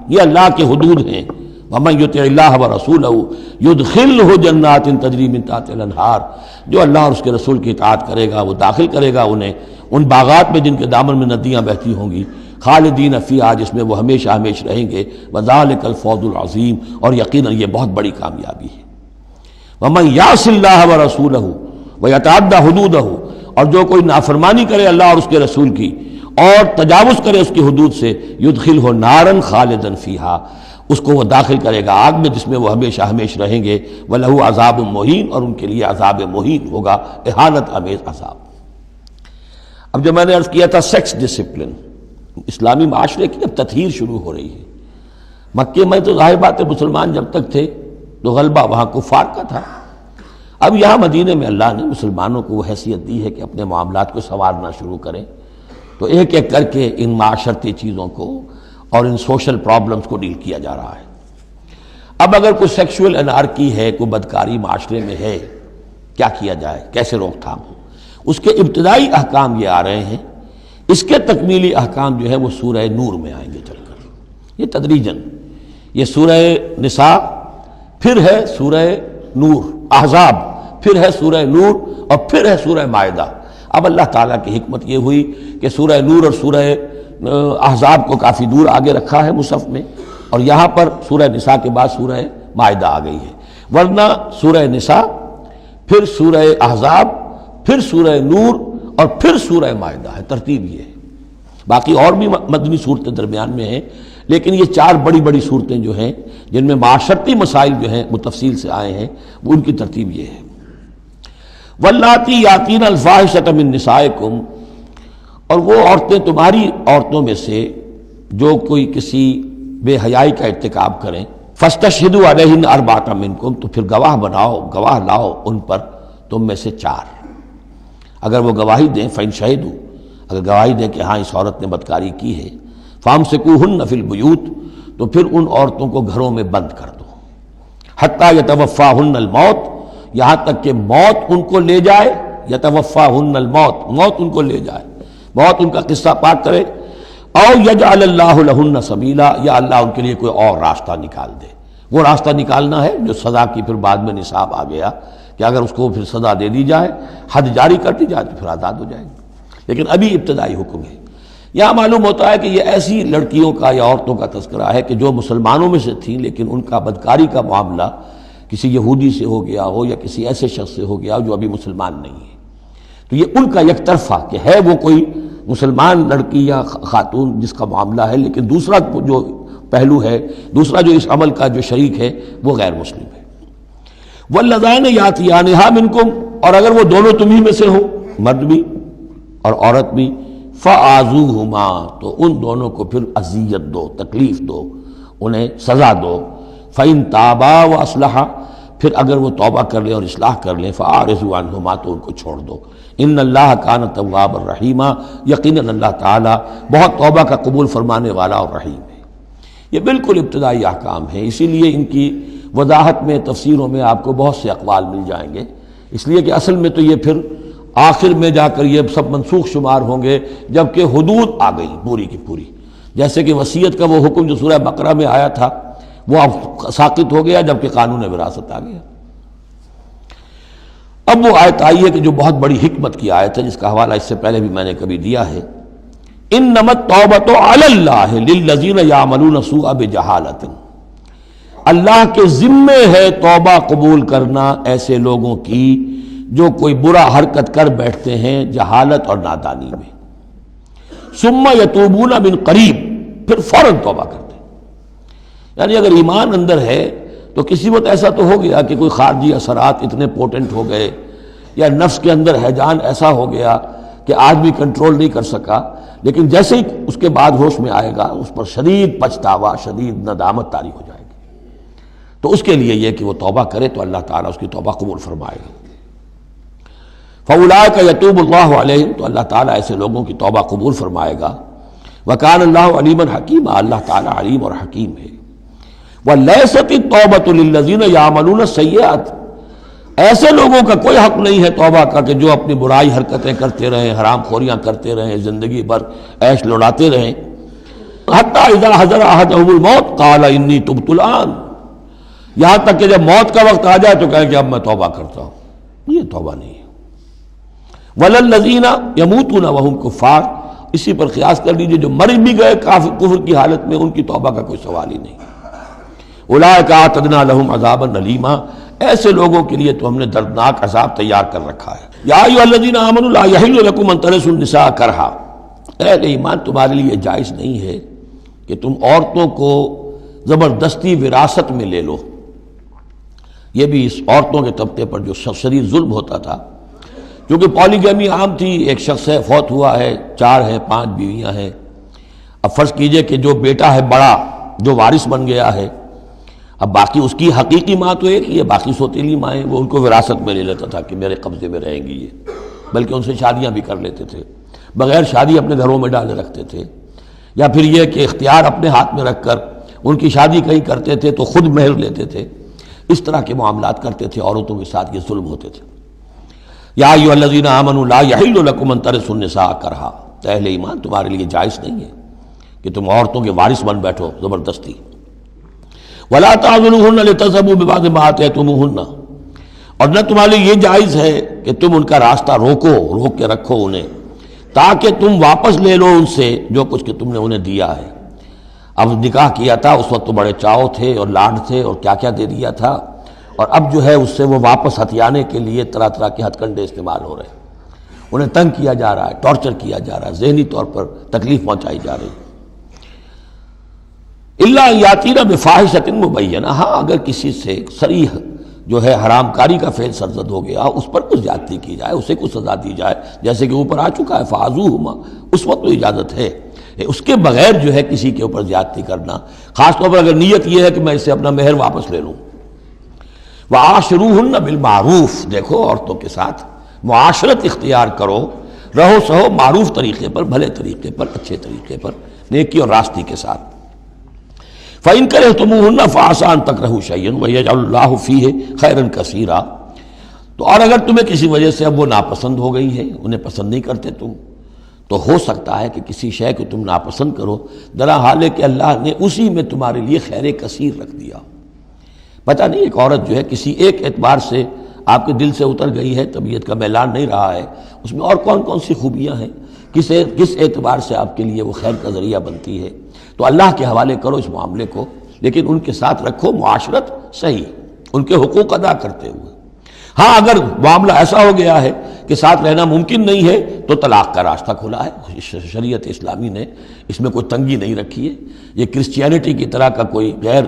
یہ اللہ کے حدود ہیں۔ ومن یطع اللہ ورسولہ یدخلہ جنات تجری من تحتہا الانہار، جو اللہ اور اس کے رسول کی اطاعت کرے گا وہ داخل کرے گا انہیں ان باغات میں جن کے دامن میں ندیاں بہتی ہوں گی، خالدین فیہا، جس میں وہ ہمیشہ ہمیشہ رہیں گے، وذالک الفوز العظیم، اور یقیناً یہ بہت بڑی کامیابی ہے۔ ومن یعص اللہ ورسولہ ویتعدی حدودہ، اور جو کوئی نافرمانی کرے اللہ اور اس کے رسول کی اور تجاوز کرے اس کی حدود سے، یدخلہ نارا خالدا فیہا، اس کو وہ داخل کرے گا آگ میں جس میں وہ ہمیشہ ہمیشہ رہیں گے، وَلَهُ عذاب مہین، اور ان کے لیے عذاب مہین ہوگا، اہانت آمیز عذاب۔ اب جو میں نے عرض کیا تھا سیکس ڈسپلن، اسلامی معاشرے کی اب تطہیر شروع ہو رہی ہے۔ مکے میں تو ظاہر بات ہے مسلمان جب تک تھے تو غلبہ وہاں کفار کا تھا، اب یہاں مدینے میں اللہ نے مسلمانوں کو وہ حیثیت دی ہے کہ اپنے معاملات کو سنوارنا شروع کریں، تو ایک ایک کر کے ان معاشرتی چیزوں کو اور ان سوشل پرابلمز کو ڈیل کیا جا رہا ہے۔ اب اگر کوئی سیکشول انارکی ہے، کوئی بدکاری معاشرے میں ہے، کیا کیا جائے، کیسے روک تھام ہو، اس کے ابتدائی احکام یہ آ رہے ہیں۔ اس کے تکمیلی احکام جو ہے وہ سورہ نور میں آئیں گے چل کر، یہ تدریجاً، یہ سورہ نساء، پھر ہے سورہ نور، احزاب، پھر ہے سورہ نور، اور پھر ہے سورہ مائدہ۔ اب اللہ تعالیٰ کی حکمت یہ ہوئی کہ سورہ نور اور سورہ احزاب کو کافی دور آگے رکھا ہے مصحف میں، اور یہاں پر سورہ نساء کے بعد سورہ مائدہ آ گئی ہے، ورنہ سورہ نساء، پھر سورہ احزاب، پھر سورہ نور، اور پھر سورہ مائدہ ہے، ترتیب یہ ہے۔ باقی اور بھی مدنی صورتیں درمیان میں ہیں، لیکن یہ 4 بڑی بڑی صورتیں جو ہیں جن میں معاشرتی مسائل جو ہیں وہ تفصیل سے آئے ہیں، وہ ان کی ترتیب یہ ہے۔ واللاتی یاتین الفاحشۃ من نسائکم، اور وہ عورتیں تمہاری عورتوں میں سے جو کوئی کسی بے حیائی کا ارتکاب کریں، فاستشہدوا علیہن اربعۃ منکم، تو پھر گواہ بناؤ، گواہ لاؤ ان پر تم میں سے 4۔ اگر وہ گواہی دیں، فإن شہدوا، اگر گواہی دیں کہ ہاں اس عورت نے بدکاری کی ہے، فامسکوہن فی البیوت، تو پھر ان عورتوں کو گھروں میں بند کر دو، حتی یتوفاہن الموت، یہاں تک کہ موت ان کو لے جائے، یتوفاہن الموت، موت ان کو لے جائے، موت ان کا قصہ پاک کرے، او یجعل اللہ لہن سبیلا، یا اللہ ان کے لیے کوئی اور راستہ نکال دے۔ وہ راستہ نکالنا ہے جو سزا کی پھر بعد میں نصاب آ گیا کہ اگر اس کو پھر سزا دے دی جائے، حد جاری کر دی جائے تو پھر آزاد ہو جائے گی، لیکن ابھی ابتدائی حکم ہے۔ یہاں معلوم ہوتا ہے کہ یہ ایسی لڑکیوں کا یا عورتوں کا تذکرہ ہے کہ جو مسلمانوں میں سے تھیں لیکن ان کا بدکاری کا معاملہ کسی یہودی سے ہو گیا ہو یا کسی ایسے شخص سے ہو گیا ہو جو ابھی مسلمان نہیں ہے، تو یہ ان کا یک طرفہ کہ ہے وہ کوئی مسلمان لڑکی یا خاتون جس کا معاملہ ہے، لیکن دوسرا جو پہلو ہے، دوسرا جو اس عمل کا جو شریک ہے وہ غیر مسلم ہے۔ واللذان یاتیانہا منکم، اور اگر وہ دونوں تمہیں میں سے ہو، مرد بھی اور عورت بھی، فآذوہما، تو ان دونوں کو پھر اذیت دو، تکلیف دو، انہیں سزا دو۔ فإن تابا واصلحا، پھر اگر وہ توبہ کر لیں اور اصلاح کر لیں، فاعرضوا عنہما، تو ان کو چھوڑ دو۔ ان اللہ کان توابا رحیما، یقیناً اللہ تعالیٰ بہت توبہ کا قبول فرمانے والا اور رحیم ہے۔ یہ بالکل ابتدائی احکام ہیں، اسی لیے ان کی وضاحت میں، تفسیروں میں آپ کو بہت سے اقوال مل جائیں گے، اس لیے کہ اصل میں تو یہ پھر آخر میں جا کر یہ سب منسوخ شمار ہوں گے جبکہ حدود آ گئی پوری کی پوری، جیسے کہ وصیت کا وہ حکم جو سورہ بقرہ میں آیا تھا وہ اب ساقط ہو گیا جبکہ قانون وراثت آ گیا۔ اب وہ آیت آئی ہے کہ جو بہت بڑی حکمت کی آیت ہے، جس کا حوالہ اس سے پہلے بھی میں نے کبھی دیا ہے، انما التوبۃ علی اللہ للذین یعملون السوء بجہالۃ، اللہ کے ذمے ہے توبہ قبول کرنا ایسے لوگوں کی جو کوئی برا حرکت کر بیٹھتے ہیں جہالت اور نادانی میں، ثم یتوبون من قریب، پھر فوراً توبہ کرتے ہیں۔ یعنی اگر ایمان اندر ہے تو کسی وقت ایسا تو ہو گیا کہ کوئی خارجی اثرات اتنے پوٹنٹ ہو گئے یا نفس کے اندر ہیجان ایسا ہو گیا کہ آدمی کنٹرول نہیں کر سکا، لیکن جیسے ہی اس کے بعد ہوش میں آئے گا اس پر شدید پچھتاوا، شدید ندامت طاری ہو جائے گی۔ تو اس کے لیے یہ کہ وہ توبہ کرے تو اللہ تعالیٰ اس کی توبہ قبول فرمائے گا۔ فَأُولَٰئِکَ يَتُوبُ اللَّهُ عَلَيْهِمْ، تو اللہ تعالیٰ ایسے لوگوں کی توبہ قبول فرمائے گا۔ وَكَانَ اللَّهُ عَلِيمًا حَكِيمًا، اللہ تعالیٰ علیم اور حکیم ہے۔ وَلَيْسَتِ التَّوْبَةُ لِلَّذِينَ يَعْمَلُونَ السَّيِّئَاتِ، ایسے لوگوں کا کوئی حق نہیں ہے توبہ کا کہ جو اپنی برائی حرکتیں کرتے رہیں، حرام خوریاں کرتے رہیں، زندگی بھر عیش لڑاتے رہیں۔ حتیٰ اذا حضر احدهم الموت قال انی تبت الآن، یہاں تک کہ جب موت کا وقت آ جائے تو کہیں کہ اب میں توبہ کرتا ہوں۔ یہ توبہ نہیں ہے۔ وَلَلَّذِينَ يَمُوتُونَ وَهُمْ كُفَّارٌ، اسی پر قیاس کر لیجیے جو مر بھی گئے کفر کی حالت میں، ان کی توبہ کا کوئی سوال ہی نہیں۔ اولئک اعتدنا لهم عذابا الیما، ایسے لوگوں کے لیے تو ہم نے دردناک عذاب تیار کر رکھا ہے۔ یا ایھا الذین آمنوا لا یحل لکم ان ترثوا النساء کرہا، اہل ایمان تمہارے لیے جائز نہیں ہے کہ تم عورتوں کو زبردستی وراثت میں لے لو۔ یہ بھی اس عورتوں کے طبقے پر جو شدید ظلم ہوتا تھا، کیونکہ پالیگیمی عام تھی، ایک شخص ہے فوت ہوا ہے، 4 ہیں 5 بیویاں ہیں، اب فرض کیجئے کہ جو بیٹا ہے بڑا جو وارث بن گیا ہے، اب باقی اس کی حقیقی ماں تو ایک ہی ہے، باقی سوتیلی مائیں وہ ان کو وراثت میں لے لیتا تھا کہ میرے قبضے میں رہیں گی یہ، بلکہ ان سے شادیاں بھی کر لیتے تھے، بغیر شادی اپنے گھروں میں ڈالے رکھتے تھے، یا پھر یہ کہ اختیار اپنے ہاتھ میں رکھ کر ان کی شادی کہیں کرتے تھے تو خود مہر لیتے تھے۔ اس طرح کے معاملات کرتے تھے، عورتوں کے ساتھ یہ ظلم ہوتے تھے۔ یا ایھا الذین آمنوا لا یحل لکم ان ترثوا النساء کرہا، اہل ایمان تمہارے لیے جائز نہیں ہے کہ تم عورتوں کے وارث بن بیٹھو زبردستی۔ ولا تعضلوهن لتذهبوا ببعض ما آتيتموهن، اور نہ تمہارے لیے یہ جائز ہے کہ تم ان کا راستہ روک کے رکھو انہیں، تاکہ تم واپس لے لو ان سے جو کچھ کہ تم نے انہیں دیا ہے۔ اب نکاح کیا تھا اس وقت تو بڑے چاؤ تھے اور لاڈ تھے اور کیا کیا دے دیا تھا، اور اب جو ہے اس سے وہ واپس ہتھیانے کے لیے طرح طرح کے ہتھ کنڈے استعمال ہو رہے ہیں، انہیں تنگ کیا جا رہا ہے، ٹارچر کیا جا رہا ہے، ذہنی طور پر تکلیف پہنچائی جا رہی ہے۔ الا یاتینا بفاحشۃ مبینہ، ہاں اگر کسی سے صریح جو ہے حرام کاری کا فعل سرزد ہو گیا، اس پر کچھ زیادتی کی جائے، اسے کچھ سزا دی جائے، جیسے کہ اوپر آ چکا ہے فعذوہما، اس وقت تو اجازت ہے۔ اس کے بغیر جو ہے کسی کے اوپر زیادتی کرنا، خاص طور پر اگر نیت یہ ہے کہ میں اس سے اپنا مہر واپس لے لوں۔ وعاشروہن بالمعروف، دیکھو عورتوں کے ساتھ معاشرت اختیار کرو، رہو سہو معروف طریقے پر، بھلے طریقے پر، اچھے طریقے پر، نیکی اور راستی کے ساتھ۔ فَإِن كَرِهْتُمُوهُنَّ فَعَسَىٰ أَن تَكْرَهُوا شَيْئًا وَيَجْعَلُ اللَّهُ فِيهِ خَيْرًا كَثِيرًا، تو اور اگر تمہیں کسی وجہ سے اب وہ ناپسند ہو گئی ہے، انہیں پسند نہیں کرتے تم، تو ہو سکتا ہے کہ کسی شے کو تم ناپسند کرو، درا حال ہے کہ اللہ نے اسی میں تمہارے لیے خیر کثیر رکھ دیا۔ پتہ نہیں ایک عورت جو ہے کسی ایک اعتبار سے آپ کے دل سے اتر گئی ہے، طبیعت کا میلان نہیں رہا ہے، اس میں اور کون کون سی خوبیاں ہیں، کس اعتبار سے آپ کے لیے وہ خیر کا ذریعہ بنتی ہے، تو اللہ کے حوالے کرو اس معاملے کو، لیکن ان کے ساتھ رکھو معاشرت صحیح، ان کے حقوق ادا کرتے ہوئے۔ ہاں اگر معاملہ ایسا ہو گیا ہے کہ ساتھ رہنا ممکن نہیں ہے تو طلاق کا راستہ کھلا ہے، شریعت اسلامی نے اس میں کوئی تنگی نہیں رکھی ہے، یہ کرسچینٹی کی طرح کا کوئی غیر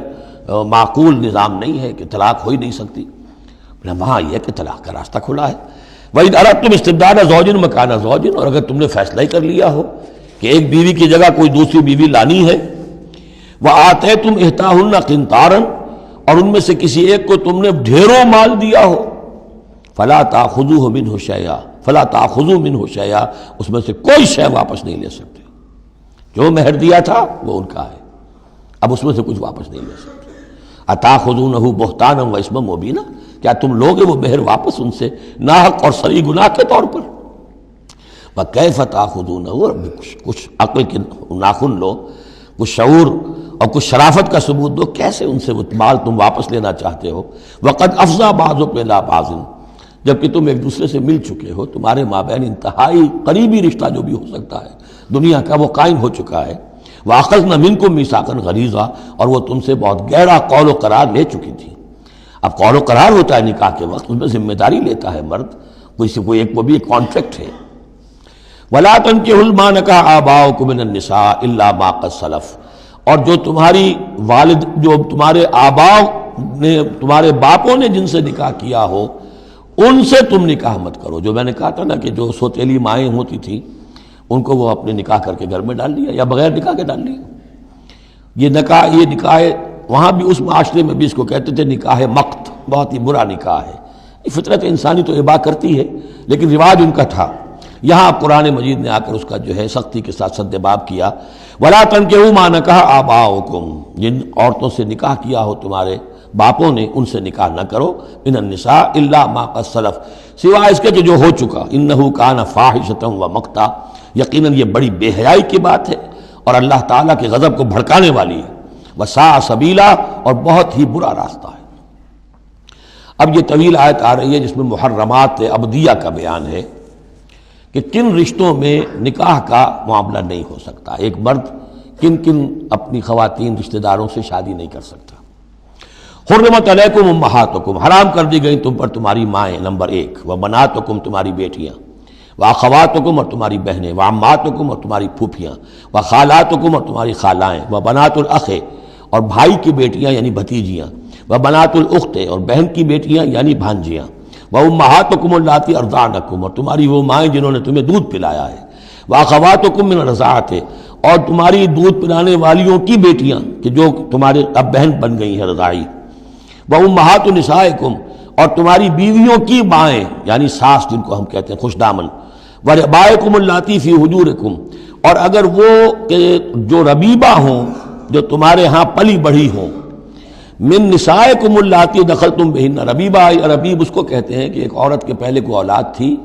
معقول نظام نہیں ہے کہ طلاق ہو ہی نہیں سکتی، وہاں یہ کہ طلاق کا راستہ کھلا ہے۔ وَإِنْ أَرَدْتُمْ اسْتِبْدَالَ زَوْجٍ مَكَانَ زَوْجٍ، اور اگر تم نے فیصلہ ہی کر لیا ہو کہ ایک بیوی کی جگہ کوئی دوسری بیوی لانی ہے، وَآتَيْتُمْ إِحْدَاهُنَّ قِنْطَارًا، اور ان میں سے کسی ایک کو تم نے ڈھیروں مال دیا ہو، فَلَا تَأْخُذُوهُ مِنْهُ شَيْئًا فَلَا تَأْخُذُوا مِنْهُ شَيْئًا، اس میں سے کوئی شے واپس نہیں لے سکتے، جو مہر دیا تھا وہ ان کا ہے، اب اس میں سے کچھ واپس نہیں لے سکتے۔ أَتَأْخُذُونَهُ بُهْتَانًا وَإِثْمًا مُبِينًا، کیا تم لوگے وہ مہر واپس ان سے ناحق اور صریح گناہ کے طور پر؟ وَكَيْفَ تَأْخُذُونَهُ، کچھ عقل کے ناخن لو، کچھ شعور اور کچھ شرافت کا ثبوت دو، کیسے ان سے وہ مال تم واپس لینا چاہتے ہو؟ وَقَدْ أَفْضَىٰ بَعْضُكُمْ إِلَىٰ بَعْضٍ، جبکہ تم ایک دوسرے سے مل چکے ہو، تمہارے مابین انتہائی قریبی رشتہ جو بھی ہو سکتا ہے دنیا کا وہ قائم ہو چکا ہے۔ وَأَخَذْنَ مِنْكُمْ مِيثَاقًا غَلِيظًا، اور وہ تم سے بہت گہرا قول و قرار لے چکی تھی۔ اب قول و قرار ہوتا ہے نکاح کے وقت، اس میں ذمہ داری لیتا ہے مرد، وہ بھی ایک کانٹریکٹ ہے۔ وَلَا تَنكِحُوا مَا نَكَحَ آبَاؤُكُم مِّنَ النِّسَاءِ إِلَّا مَا قَدْ سَلَفَ، اور جو تمہارے آباء نے تمہارے باپوں نے جن سے نکاح کیا ہو ان سے تم نکاح مت کرو. جو میں نے کہا تھا نا کہ جو سوتیلی مائیں ہوتی تھیں ان کو وہ اپنے نکاح کر کے گھر میں ڈال دیا یا بغیر نکاح کے ڈال دیا. یہ نکاح وہاں بھی اس معاشرے میں بھی اس کو کہتے تھے نکاح مقت، بہت ہی برا نکاح ہے. فطرت انسانی تو اباح کرتی ہے لیکن رواج ان کا تھا. یہاں قرآن مجید نے آ کر اس کا جو ہے سختی کے ساتھ سد باب کیا. وَلَا تَنكِحُوا مَا نَكَحَ آبَاؤُكُمْ، جن عورتوں سے نکاح کیا ہو تمہارے باپوں نے ان سے نکاح نہ کرو. مِنَ النِّسَاءِ إِلَّا مَا قَدْ سَلَفَ، سوائے اس کے کہ جو ہو چکا. إِنَّهُ كَانَ فَاحِشَةً وَمَقْتًا، یقیناً یہ بڑی بے حیائی کی بات ہے اور اللہ تعالیٰ کے غضب کو بھڑکانے والی ہے. وَسَاءَ سَبِيلًا، اور بہت ہی برا راستہ ہے. اب یہ طویل آیت آ رہی ہے جس میں محرمات ابدیہ کا بیان ہے کہ کن رشتوں میں نکاح کا معاملہ نہیں ہو سکتا. ایک مرد کن کن اپنی خواتین رشتہ داروں سے شادی نہیں کر سکتا. حرمت علیکم امہاتکم، حرام کر دی گئی تم پر تمہاری مائیں. نمبر 1. وبناتکم، تمہاری بیٹیاں. واخواتکم، اور تمہاری بہنیں. وعماتکم، اور تمہاری پھوپھیاں. وخالاتکم، اور تمہاری خالائیں. وبنات الاخ، اور بھائی کی بیٹیاں یعنی بھتیجیاں. وبنات الاخت، اور بہن کی بیٹیاں یعنی بھانجیاں. وامہاتکم اللاتی ارضعنکم، اور تمہاری وہ مائیں جنہوں نے تمہیں دودھ پلایا ہے. واخواتکم من الرضاعۃ، اور تمہاری دودھ پلانے والیوں کی بیٹیاں کہ جو تمہارے اب بہن بن گئی ہیں رضاعی. وامہات نسائکم، اور تمہاری بیویوں کی مائیں یعنی ساس جن کو ہم کہتے ہیں خوش دامن. وربائکم اللاتی فی حجورکم، اور اگر وہ کہ جو ربیبہ ہوں جو تمہارے ہاں پلی بڑھی ہوں. من نسائکم اللاتی دخلتم بہن، ربیبہ ربیب اس کو کہتے ہیں کہ ایک عورت کے پہلے کوئی اولاد تھی،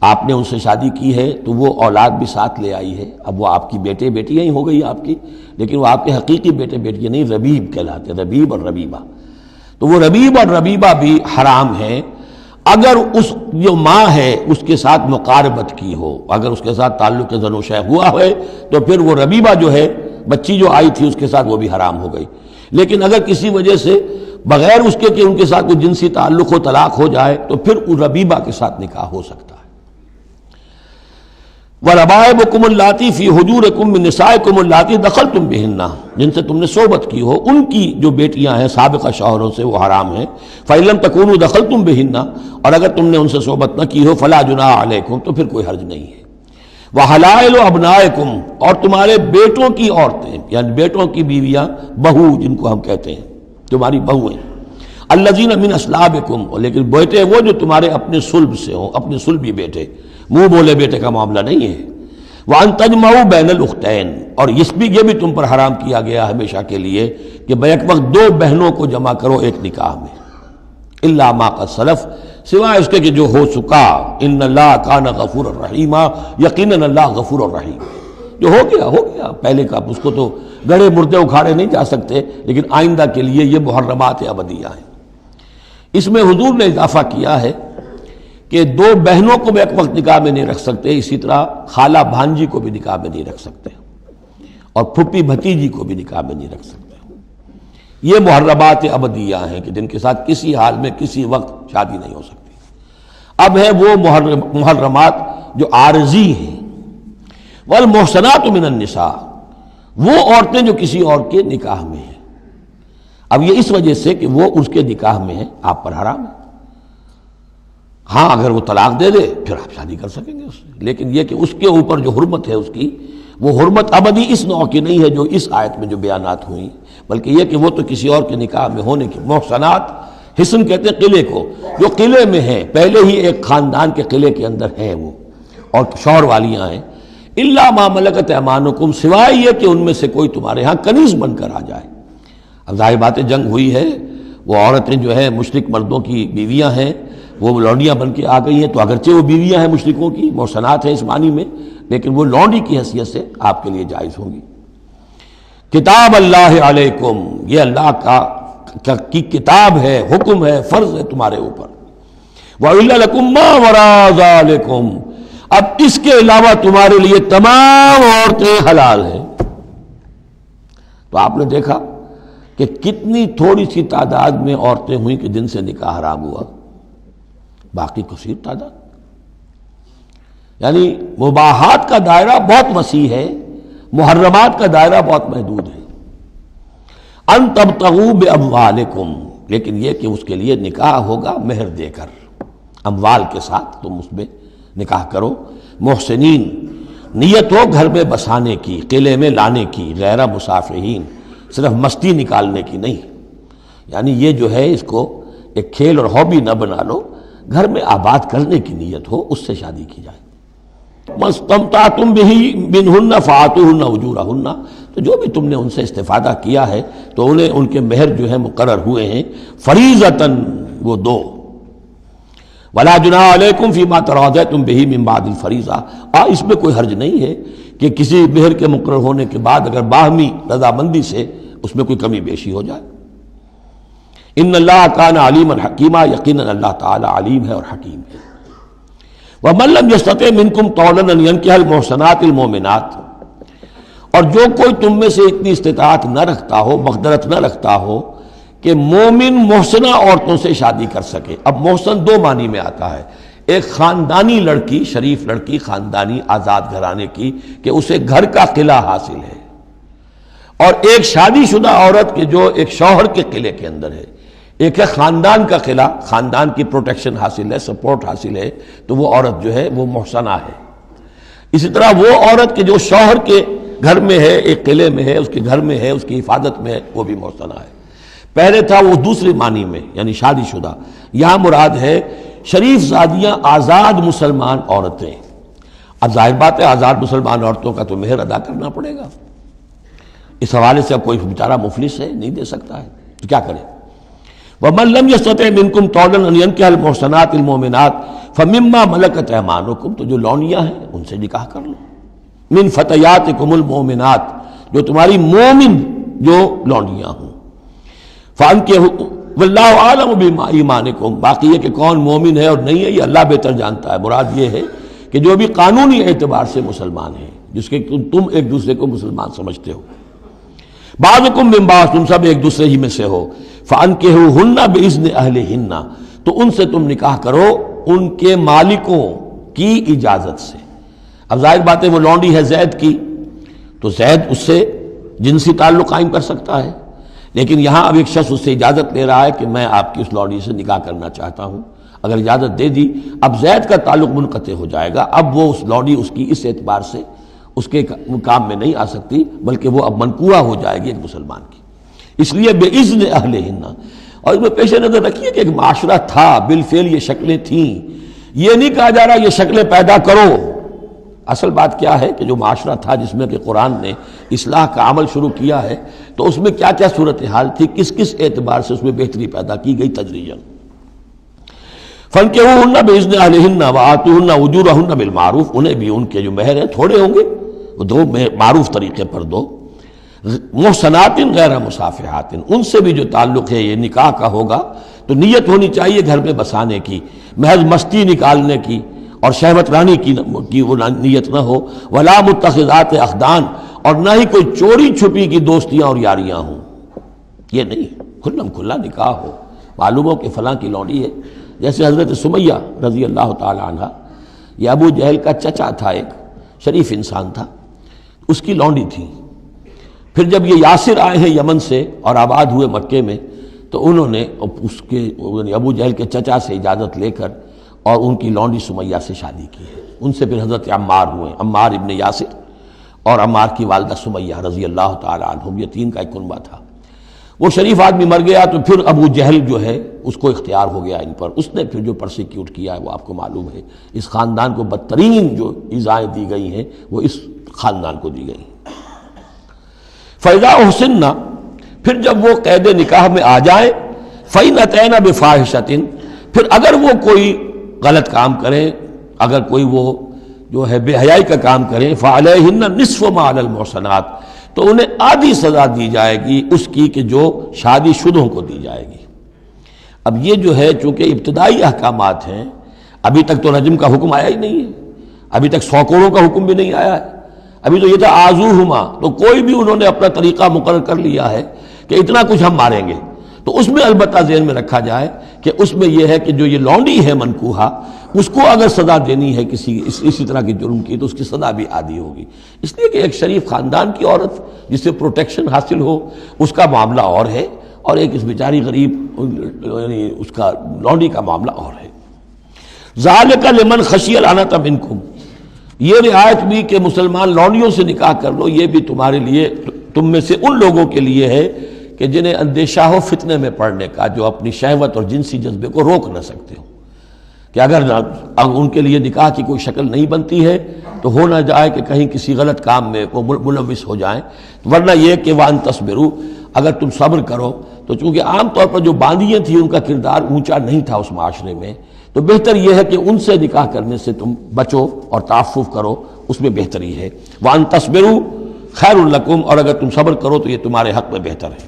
آپ نے ان سے شادی کی ہے تو وہ اولاد بھی ساتھ لے آئی ہے. اب وہ آپ کی بیٹے بیٹیاں ہی ہو گئی آپ کی، لیکن وہ آپ کے حقیقی بیٹے بیٹیاں نہیں، ربیب کہلاتے، ربیب اور ربیبہ. تو وہ ربیب اور ربیبہ بھی حرام ہیں اگر اس جو ماں ہے اس کے ساتھ مقاربت کی ہو. اگر اس کے ساتھ تعلق زن و شہ ہوا ہے تو پھر وہ ربیبہ جو ہے بچی جو آئی تھی اس کے ساتھ وہ بھی حرام ہو گئی. لیکن اگر کسی وجہ سے بغیر اس کے کہ ان کے ساتھ کوئی جنسی تعلق ہو طلاق ہو جائے تو پھر اس ربیبہ کے ساتھ نکاح ہو سکتا ہے. وَرَبَائِبُكُمُ اللَّاتِي فِي حُجُورِكُم مِّن نِّسَائِكُمُ اللَّاتِي دَخَلْتُم بِهِنَّ، جن سے تم نے صحبت کی ہو ان کی جو بیٹیاں ہیں سابقہ شوہروں سے وہ حرام ہیں. فَإِن لَّمْ تَكُونُوا دَخَلْتُم بِهِنَّ، اور اگر تم نے ان سے صحبت نہ کی ہو فَلَا جُنَاحَ عَلَيْكُمْ، تو پھر کوئی حرج نہیں ہے. وَحَلَائِلُ أَبْنَائِكُمْ، اور تمہارے بیٹوں کی عورتیں یعنی بیٹوں کی بیویاں، بہو جن کو ہم کہتے ہیں تمہاری بہویں. الذین من اصلابکم، لیکن بیٹے وہ جو تمہارے اپنے صلب سے ہوں، اپنے صلبی بیٹے، منہ بولے بیٹے کا معاملہ نہیں ہے. وَأَن تَجْمَعُوا بَيْنَ الْأُخْتَيْنِ، اور یہ بھی تم پر حرام کیا گیا ہمیشہ کے لیے کہ بیک وقت دو بہنوں کو جمع کرو ایک نکاح میں. الا ما قد سلف، سوائے اس کے کہ جو ہو چکا. ان اللہ کان غفور الرحیم، یقیناً اللہ غفور الرحیم. جو ہو گیا پہلے کا، اس کو تو گڑے مردے اکھاڑے نہیں جا سکتے، لیکن آئندہ کے لیے یہ محرمات ابدیہ ہیں. اس میں حضور نے اضافہ کیا ہے کہ دو بہنوں کو بھی ایک وقت نکاح میں نہیں رکھ سکتے، اسی طرح خالہ بھانجی کو بھی نکاح میں نہیں رکھ سکتے، اور پھپھی بھتیجی کو بھی نکاح میں نہیں رکھ سکتے. یہ محرمات ابدیہ ہیں کہ جن کے ساتھ کسی حال میں کسی وقت شادی نہیں ہو سکتی. اب ہے وہ محرمات جو عارضی ہیں. والمحصنات من النساء، وہ عورتیں جو کسی اور کے نکاح میں ہیں. اب یہ اس وجہ سے کہ وہ اس کے نکاح میں ہیں آپ پر حرام ہے. ہاں اگر وہ طلاق دے دے پھر آپ شادی کر سکیں گے اس سے، لیکن یہ کہ اس کے اوپر جو حرمت ہے اس کی وہ حرمت ابدی اس نوع کی نہیں ہے جو اس آیت میں جو بیانات ہوئی، بلکہ یہ کہ وہ تو کسی اور کے نکاح میں ہونے کی. محصنات، حصن کہتے ہیں قلعے کو، جو قلعے میں ہیں، پہلے ہی ایک خاندان کے قلعے کے اندر ہیں وہ اور شوہر والیاں ہیں. الا ما ملکت ایمانکم، سوائے یہ کہ ان میں سے کوئی تمہارے ہاں کنیز بن کر آ جائے. اب ظاہر بات ہے جنگ ہوئی ہے، وہ عورتیں جو ہیں مشرک مردوں کی بیویاں ہیں، وہ لونڈیاں بن کے آ گئی ہیں، تو اگرچہ وہ بیویاں ہیں مشرکوں کی، محصنات ہیں اس معنی میں، لیکن وہ لونڈی کی حیثیت سے آپ کے لیے جائز ہوں گی. کتاب اللہ علیکم، یہ اللہ کی کتاب ہے، حکم ہے، فرض ہے تمہارے اوپر. وَأُحِلَّ لَكُم مَّا وَرَاءَ ذَلِكُم، اب اس کے علاوہ تمہارے لیے تمام عورتیں حلال ہیں. تو آپ نے دیکھا کہ کتنی تھوڑی سی تعداد میں عورتیں ہوئیں کہ جن سے نکاح حرام ہوا، باقی کثیر تعداد. یعنی مباحات کا دائرہ بہت وسیع ہے، محرمات کا دائرہ بہت محدود ہے. ان تبتغوا باموالکم، لیکن یہ کہ اس کے لیے نکاح ہوگا مہر دے کر، اموال کے ساتھ تم اس میں نکاح کرو۔ محسنین، نیت ہو گھر میں بسانے کی، قلعے میں لانے کی، غیر مسافرین، صرف مستی نکالنے کی نہیں، یعنی یہ جو ہے اس کو ایک کھیل اور ہابی نہ بنا لو، گھر میں آباد کرنے کی نیت ہو، اس سے شادی کی جائے۔ مَسْتَمْتَعْتُمْ بِهِ مِنْهُنَّ فَآتُوهُنَّ أُجُورَهُنَّ، تو جو بھی تم نے ان سے استفادہ کیا ہے تو انہیں ان کے مہر جو ہے مقرر ہوئے ہیں، فریضۃً، وہ دو۔ وَلَا جُنَاحَ عَلَيْكُمْ فِي مَا تَرَاضَيْتُمْ بِهِ مِنْ بَعْدِ الْفَرِيضَةِ، اور اس میں کوئی حرج نہیں ہے کہ کسی مہر کے مقرر ہونے کے بعد اگر باہمی رضامندی سے اس میں کوئی کمی بیشی ہو جائے۔ ان اللہ کان علیما حکیما، یقیناً اللہ تعالی علیم ہے اور حکیم ہے۔ وَمَن لَّمْ يَسْتَطِعْ مِنكُمْ طَوْلًا أَن يَنكِحَ الْمُحْصَنَاتِ الْمُؤْمِنَاتِ، اور جو کوئی تم میں سے اتنی استطاعت نہ رکھتا ہو، مقدرت نہ رکھتا ہو کہ مومن محسنہ عورتوں سے شادی کر سکے۔ اب محسن دو معنی میں آتا ہے، ایک خاندانی لڑکی، شریف لڑکی، خاندانی آزاد گھرانے کی کہ اسے گھر کا قلعہ حاصل ہے، اور ایک شادی شدہ عورت کے جو ایک شوہر کے قلعے کے اندر ہے، ایک ہے خاندان کا قلعہ، خاندان کی پروٹیکشن حاصل ہے، سپورٹ حاصل ہے، تو وہ عورت جو ہے وہ محسنہ ہے۔ اسی طرح وہ عورت کے جو شوہر کے گھر میں ہے، ایک قلعے میں ہے، اس کے گھر میں ہے، اس کی حفاظت میں ہے، وہ بھی محسنہ ہے۔ پہلے تھا وہ دوسری معنی میں یعنی شادی شدہ، یہاں مراد ہے شریف زادیاں، آزاد مسلمان عورتیں۔ اب ظاہر بات ہے آزاد مسلمان عورتوں کا تو مہر ادا کرنا پڑے گا، اس حوالے سے اب کوئی بیچارہ مفلس ہے، نہیں دے سکتا ہے تو کیا کرے۔ وَمَن لَّمْ يَسْتَطِعْ مِنكُمْ طَوْلًا أَن يَنكِحَ الْمُحْصَنَاتِ الْمُؤْمِنَاتِ فَمِمَّا مَلَكَتْ أَيْمَانُكُمْ، تو جو لونیاں ہیں ان سے نکاح کر لو، مِن فَتَيَاتِكُمُ الْمُؤْمِنَاتِ، جو تمہاری مومن جو لونیاں ہوں، فَأَنكِحُوا وَاللَّهُ أَعْلَمُ بِإِيمَانِكُمْ، باقی یہ کہ کون مومن ہے اور نہیں ہے یہ اللہ بہتر جانتا ہے۔ مراد یہ ہے کہ جو بھی قانونی اعتبار سے مسلمان ہیں، جس کے تم ایک دوسرے کو مسلمان سمجھتے ہو، بعضکم من بعض، تم سب ایک دوسرے ہی میں سے ہو، فَأَنكِحُوهُنَّ بِإِذْنِ أَهْلِهِنَّ، تو ان سے تم نکاح کرو ان کے مالکوں کی اجازت سے۔ اب ظاہر بات ہے وہ لونڈی ہے زید کی، تو زید اس سے جنسی تعلق قائم کر سکتا ہے، لیکن یہاں اب ایک شخص اس سے اجازت لے رہا ہے کہ میں آپ کی اس لونڈی سے نکاح کرنا چاہتا ہوں۔ اگر اجازت دے دی، اب زید کا تعلق منقطع ہو جائے گا، اب وہ اس لونڈی اس کی اس اعتبار سے اس کے کام میں نہیں آ سکتی، بلکہ وہ اب منقوہ ہو جائے گی ایک مسلمان کی۔ اس لیے بِإِذْنِ أَهْلِهِنَّ، اور اس میں پیش نظر رکھیے کہ ایک معاشرہ تھا، بالفعل یہ شکلیں تھیں، یہ نہیں کہا جا رہا یہ شکلیں پیدا کرو۔ اصل بات کیا ہے کہ جو معاشرہ تھا جس میں کہ قرآن نے اصلاح کا عمل شروع کیا ہے، تو اس میں کیا کیا صورتحال تھی، کس کس اعتبار سے اس میں بہتری پیدا کی گئی تدریجاً۔ فَانكِحُوهُنَّ بِإِذْنِ أَهْلِهِنَّ وَآتُوهُنَّ أُجُورَهُنَّ بِالْمَعْرُوفِ، انہیں بھی ان کے جو مہر ہیں تھوڑے ہوں گے وہ دو، معروف طریقے پر دو۔ محسنات غیر مسافحات، ان سے بھی جو تعلق ہے یہ نکاح کا ہوگا تو نیت ہونی چاہیے گھر میں بسانے کی، محض مستی نکالنے کی اور شہوت رانی کی وہ نیت نہ ہو۔ ولا متخذات اخدان، اور نہ ہی کوئی چوری چھپی کی دوستیاں اور یاریاں ہوں، یہ نہیں، کھلم کھلا نکاح ہو، معلوم ہو کہ فلاں کی لونڈی ہے۔ جیسے حضرت سمیہ رضی اللہ تعالی عنہ، یہ ابو جہل کا چچا تھا، ایک شریف انسان تھا، اس کی لونڈی تھی۔ پھر جب یہ یاسر آئے ہیں یمن سے اور آباد ہوئے مکے میں، تو انہوں نے اس کے ابو جہل کے چچا سے اجازت لے کر اور ان کی لونڈی سمیہ سے شادی کی ہے۔ ان سے پھر حضرت عمار ہوئے، عمار ابن یاسر اور عمار کی والدہ سمیہ رضی اللہ تعالی عنہم، یہ تین کا ایک کنبہ تھا۔ وہ شریف آدمی مر گیا تو پھر ابو جہل جو ہے اس کو اختیار ہو گیا ان پر، اس نے پھر جو پرسیکیوٹ کیا ہے وہ آپ کو معلوم ہے۔ اس خاندان کو بدترین جو ایذائیں دی گئی ہیں وہ اس خاندان کو دی گئی۔ فَإِذَا أُحْصِنَّ، پھر جب وہ قید نکاح میں آ جائیں، فَإِنْ أَتَيْنَ بِفَاحِشَةٍ، پھر اگر وہ کوئی غلط کام کریں، اگر کوئی وہ جو ہے بے حیائی کا کام کریں، فَعَلَيْهِنَّ نِصْفُ مَا عَلَى الْمُحْصَنَاتِ، تو انہیں آدھی سزا دی جائے گی اس کی کہ جو شادی شدوں کو دی جائے گی۔ اب یہ جو ہے چونکہ ابتدائی احکامات ہیں، ابھی تک تو رجم کا حکم آیا ہی نہیں ہے، ابھی تک 100 کوڑوں کا حکم بھی نہیں آیا ہے، ابھی تو یہ تھا آزوہما، تو کوئی بھی انہوں نے اپنا طریقہ مقرر کر لیا ہے کہ اتنا کچھ ہم ماریں گے۔ تو اس میں البتہ ذہن میں رکھا جائے کہ اس میں یہ ہے کہ جو یہ لونڈی ہے منکوحہ، اس کو اگر سزا دینی ہے اسی طرح کی جرم کی تو اس کی سزا بھی آدھی ہوگی، اس لیے کہ ایک شریف خاندان کی عورت جس سے پروٹیکشن حاصل ہو اس کا معاملہ اور ہے، اور ایک اس بیچاری غریب یعنی اس کا لونڈی کا معاملہ اور ہے۔ ذالک لمن خشی العنت منکم، یہ رعایت بھی کہ مسلمان لونڈیوں سے نکاح کر لو، یہ بھی تمہارے لیے، تم میں سے ان لوگوں کے لیے ہے کہ جنہیں اندیشہ ہو فتنے میں پڑنے کا، جو اپنی شہوت اور جنسی جذبے کو روک نہ سکتے ہو، کہ اگر ان کے لیے نکاح کی کوئی شکل نہیں بنتی ہے تو ہو نہ جائے کہ کہیں کسی غلط کام میں وہ ملوث ہو جائیں، ورنہ یہ کہ وان تصبروا، اگر تم صبر کرو تو چونکہ عام طور پر جو باندیاں تھیں ان کا کردار اونچا نہیں تھا اس معاشرے میں، تو بہتر یہ ہے کہ ان سے نکاح کرنے سے تم بچو اور تعفف کرو، اس میں بہتری ہے۔ وان تصبروا خیر لکم، اور اگر تم صبر کرو تو یہ تمہارے حق میں بہتر ہے۔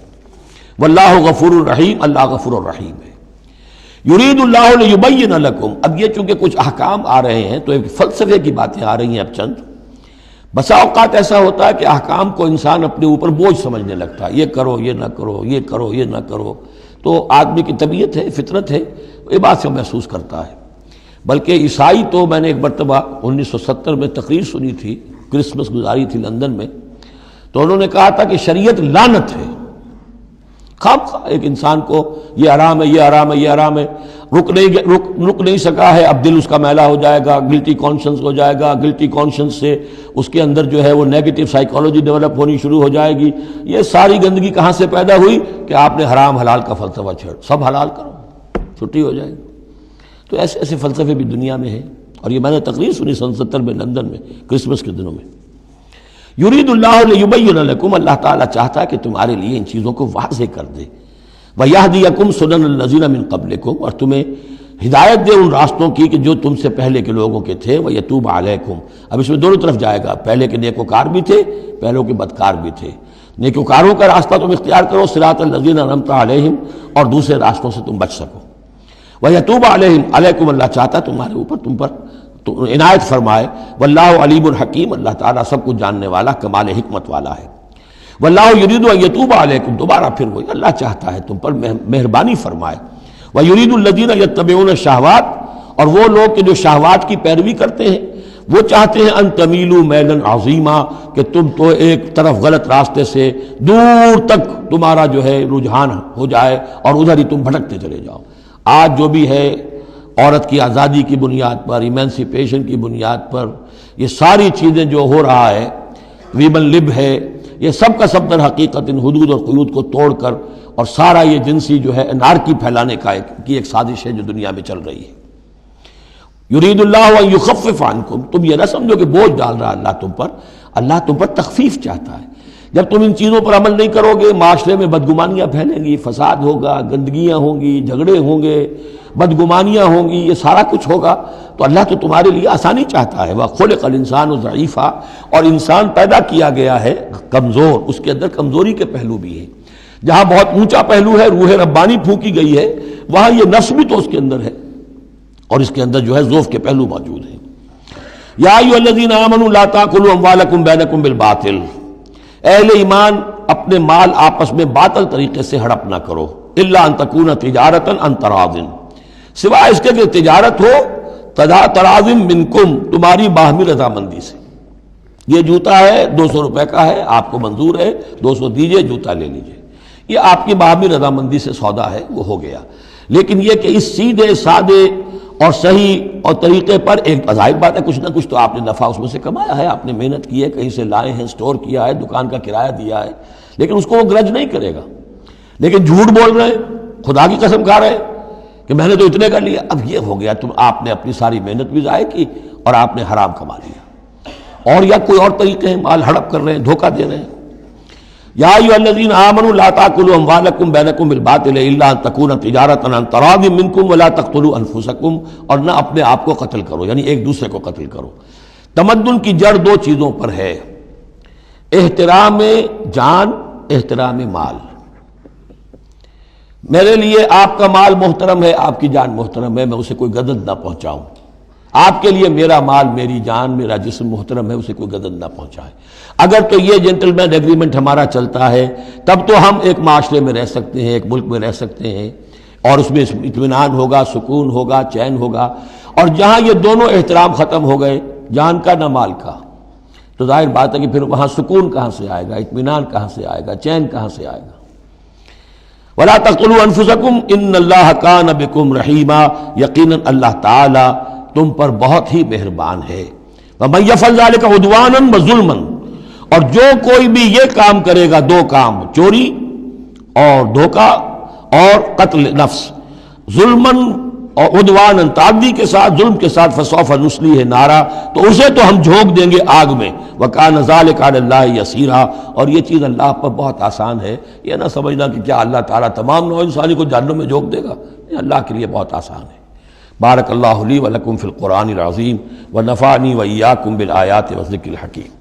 واللہ غفور الرحیم، اللہ غفور الرحیم ہے۔ یرید اللہ لیبین لکم، اب یہ چونکہ کچھ احکام آ رہے ہیں تو ایک فلسفے کی باتیں آ رہی ہیں اب چند۔ بسا اوقات ایسا ہوتا ہے کہ احکام کو انسان اپنے اوپر بوجھ سمجھنے لگتا ہے، یہ کرو یہ نہ کرو، یہ کرو یہ نہ کرو، تو آدمی کی طبیعت ہے، فطرت ہے، یہ بات سے محسوس کرتا ہے۔ بلکہ عیسائی تو میں نے ایک مرتبہ 1970 میں تقریر سنی تھی، کرسمس گزاری تھی لندن میں، تو انہوں نے کہا تھا کہ شریعت لعنت ہے، خواہ ایک انسان کو یہ حرام ہے یہ حرام ہے یہ حرام ہے، رک نہیں سکا ہے، اب دل اس کا میلا ہو جائے گا، گلٹی کانشنس ہو جائے گا، گلٹی کانشنس سے اس کے اندر جو ہے وہ نیگیٹو سائیکالوجی ڈیولپ ہونی شروع ہو جائے گی۔ یہ ساری گندگی کہاں سے پیدا ہوئی کہ آپ نے حرام حلال کا فلسفہ چھیڑ، سب حلال کرو چھٹی ہو جائے گی۔ تو ایسے ایسے فلسفے بھی دنیا میں ہیں، اور یہ میں نے تقریر سنی 1970 میں لندن میں کرسمس کے دنوں میں۔ یرید اللہ لیبین لکم، اللہ تعالیٰ چاہتا ہے کہ تمہارے لیے ان چیزوں کو واضح کر دے۔ وَیَہْدِیَکُمْ سُنَنَ الَّذِینَ مِن قَبْلِکُم، اور تمہیں ہدایت دے ان راستوں کی کہ جو تم سے پہلے کے لوگوں کے تھے۔ وَیَتُوبَ عَلَیکُم، اب اس میں دونوں طرف جائے گا، پہلے کے نیکوکار بھی تھے، پہلوں کے بدکار بھی تھے۔ نیکوکاروں کا راستہ تم اختیار کرو، صراط الذین انعمت علیہم، اور دوسرے راستوں سے تم بچ سکو۔ وَیَتُوبَ عَلَیہم، علیکم، اللہ چاہتا ہے تمہارے اوپر، تم پر عنایت فرمائے۔ واللہ علیم الحکیم، اللہ تعالیٰ سب کچھ جاننے والا، کمال حکمت والا ہے۔ واللہ یرید ان یتوب علیکم، دوبارہ پھر وہی، اللہ چاہتا ہے تم پر مہربانی فرمائے۔ ویرید الذین یتبعون الشہوات، اور وہ لوگ کہ جو شہوات کی پیروی کرتے ہیں، وہ چاہتے ہیں ان تمیلوا میلا عظیما، کہ تم تو ایک طرف غلط راستے سے دور تک تمہارا جو ہے رجحان ہو جائے اور ادھر ہی تم بھٹکتے چلے جاؤ۔ آج جو بھی ہے عورت کی آزادی کی بنیاد پر، ایمینسیپیشن کی بنیاد پر، یہ ساری چیزیں جو ہو رہا ہے، ویمن لب ہے، یہ سب کا سب در حقیقت ان حدود اور قیود کو توڑ کر، اور سارا یہ جنسی جو ہے انارکی پھیلانے کی ایک سازش ہے جو دنیا میں چل رہی ہے۔ یرید اللہ ان یخفف عنکم، تم یہ نہ سمجھو کہ بوجھ ڈال رہا اللہ تم پر، اللہ تم پر تخفیف چاہتا ہے۔ جب تم ان چیزوں پر عمل نہیں کرو گے، معاشرے میں بدگمانیاں پھیلیں گی، فساد ہوگا، گندگیاں ہوں گی، جھگڑے ہوں گے، بدگمانیاں ہوں گی، یہ سارا کچھ ہوگا، تو اللہ تو تمہارے لیے آسانی چاہتا ہے۔ وَخُلِقَ الْإِنسَانُ ضَعِيفًا، اور انسان پیدا کیا گیا ہے کمزور، اس کے اندر کمزوری کے پہلو بھی ہیں۔ جہاں بہت اونچا پہلو ہے، روح ربانی پھونکی گئی ہے، وہاں یہ نفس بھی تو اس کے اندر ہے، اور اس کے اندر جو ہے ضعف کے پہلو موجود ہیں۔ یا ایھا الذین آمنوا لا تاکلوا اموالکم بینکم بالباطل، اہل ایمان اپنے مال آپس میں باطل طریقے سے ہڑپ نہ کرو، الا ان تکون تجارتا عن تراض، سوائے اس کے کہ تجارت ہو تراض منکم، تمہاری باہمی رضامندی سے۔ یہ جوتا ہے 200 روپے کا ہے، آپ کو منظور ہے 200 دیجئے، جوتا لے لیجئے، یہ آپ کی باہمی رضامندی سے سودا ہے، وہ ہو گیا۔ لیکن یہ کہ اس سیدھے سادے اور صحیح اور طریقے پر، ایک ظاہر بات ہے کچھ نہ کچھ تو آپ نے نفع اس میں سے کمایا ہے، آپ نے محنت کی ہے، کہیں سے لائے ہیں، سٹور کیا ہے، دکان کا کرایہ دیا ہے، لیکن اس کو وہ گرج نہیں کرے گا۔ لیکن جھوٹ بول رہے ہیں، خدا کی قسم کھا رہے ہیں کہ میں نے تو اتنے کا لیا، اب یہ ہو گیا، آپ نے اپنی ساری محنت بھی ضائع کی اور آپ نے حرام کما لیا۔ اور یا کوئی اور طریقے ہیں، مال ہڑپ کر رہے ہیں، دھوکہ دے رہے ہیں۔ یا ایھا الذین آمنوا لا تاکلوا اموالکم بینکم بالباطل الا ان تکون تجارتا عن تراض منکم ولا تقتلوا انفسکم، اور نہ اپنے آپ کو قتل کرو، یعنی ایک دوسرے کو قتل کرو۔ تمدن کی جڑ دو چیزوں پر ہے، احترام جان، احترام مال۔ میرے لیے آپ کا مال محترم ہے، آپ کی جان محترم ہے، میں اسے کوئی گدن نہ پہنچاؤں۔ آپ کے لیے میرا مال، میری جان، میرا جسم محترم ہے، اسے کوئی گدن نہ پہنچائے۔ اگر تو یہ جنٹل مین ایگریمنٹ ہمارا چلتا ہے، تب تو ہم ایک معاشرے میں رہ سکتے ہیں، ایک ملک میں رہ سکتے ہیں، اور اس میں اطمینان ہوگا، سکون ہوگا، چین ہوگا۔ اور جہاں یہ دونوں احترام ختم ہو گئے، جان کا نہ مال کا، تو ظاہر بات ہے کہ پھر وہاں سکون کہاں سے آئے گا، اطمینان کہاں سے آئے گا، چین کہاں سے آئے گا۔ ولا تقتلوا انفسکم ان اللہ کان بکم رحیما، یقیناً اللہ تعالی تم پر بہت ہی مہربان ہے. ومن یفعل ذلک عدوانا وظلما، اور جو کوئی بھی یہ کام کرے گا، دو کام، چوری اور دھوکہ اور قتل نفس، ظلماً اور عدواناً تعدی کے ساتھ، ظلم کے ساتھ، فسوف نصلیہ نارا، تو اسے تو ہم جھونک دیں گے آگ میں. وکان ذلک علی اللہ یسیرا، اور یہ چیز اللہ پر بہت آسان ہے. یہ نہ سمجھنا کہ کیا اللہ تعالیٰ تمام نوع انسانی کو جہنم میں جھونک دے گا، یہ اللہ کے لیے بہت آسان ہے. بارک اللہ لی ولکم فی القرآن العظیم ونفعنی وإیاکم بالآیات والذکر الحکیم.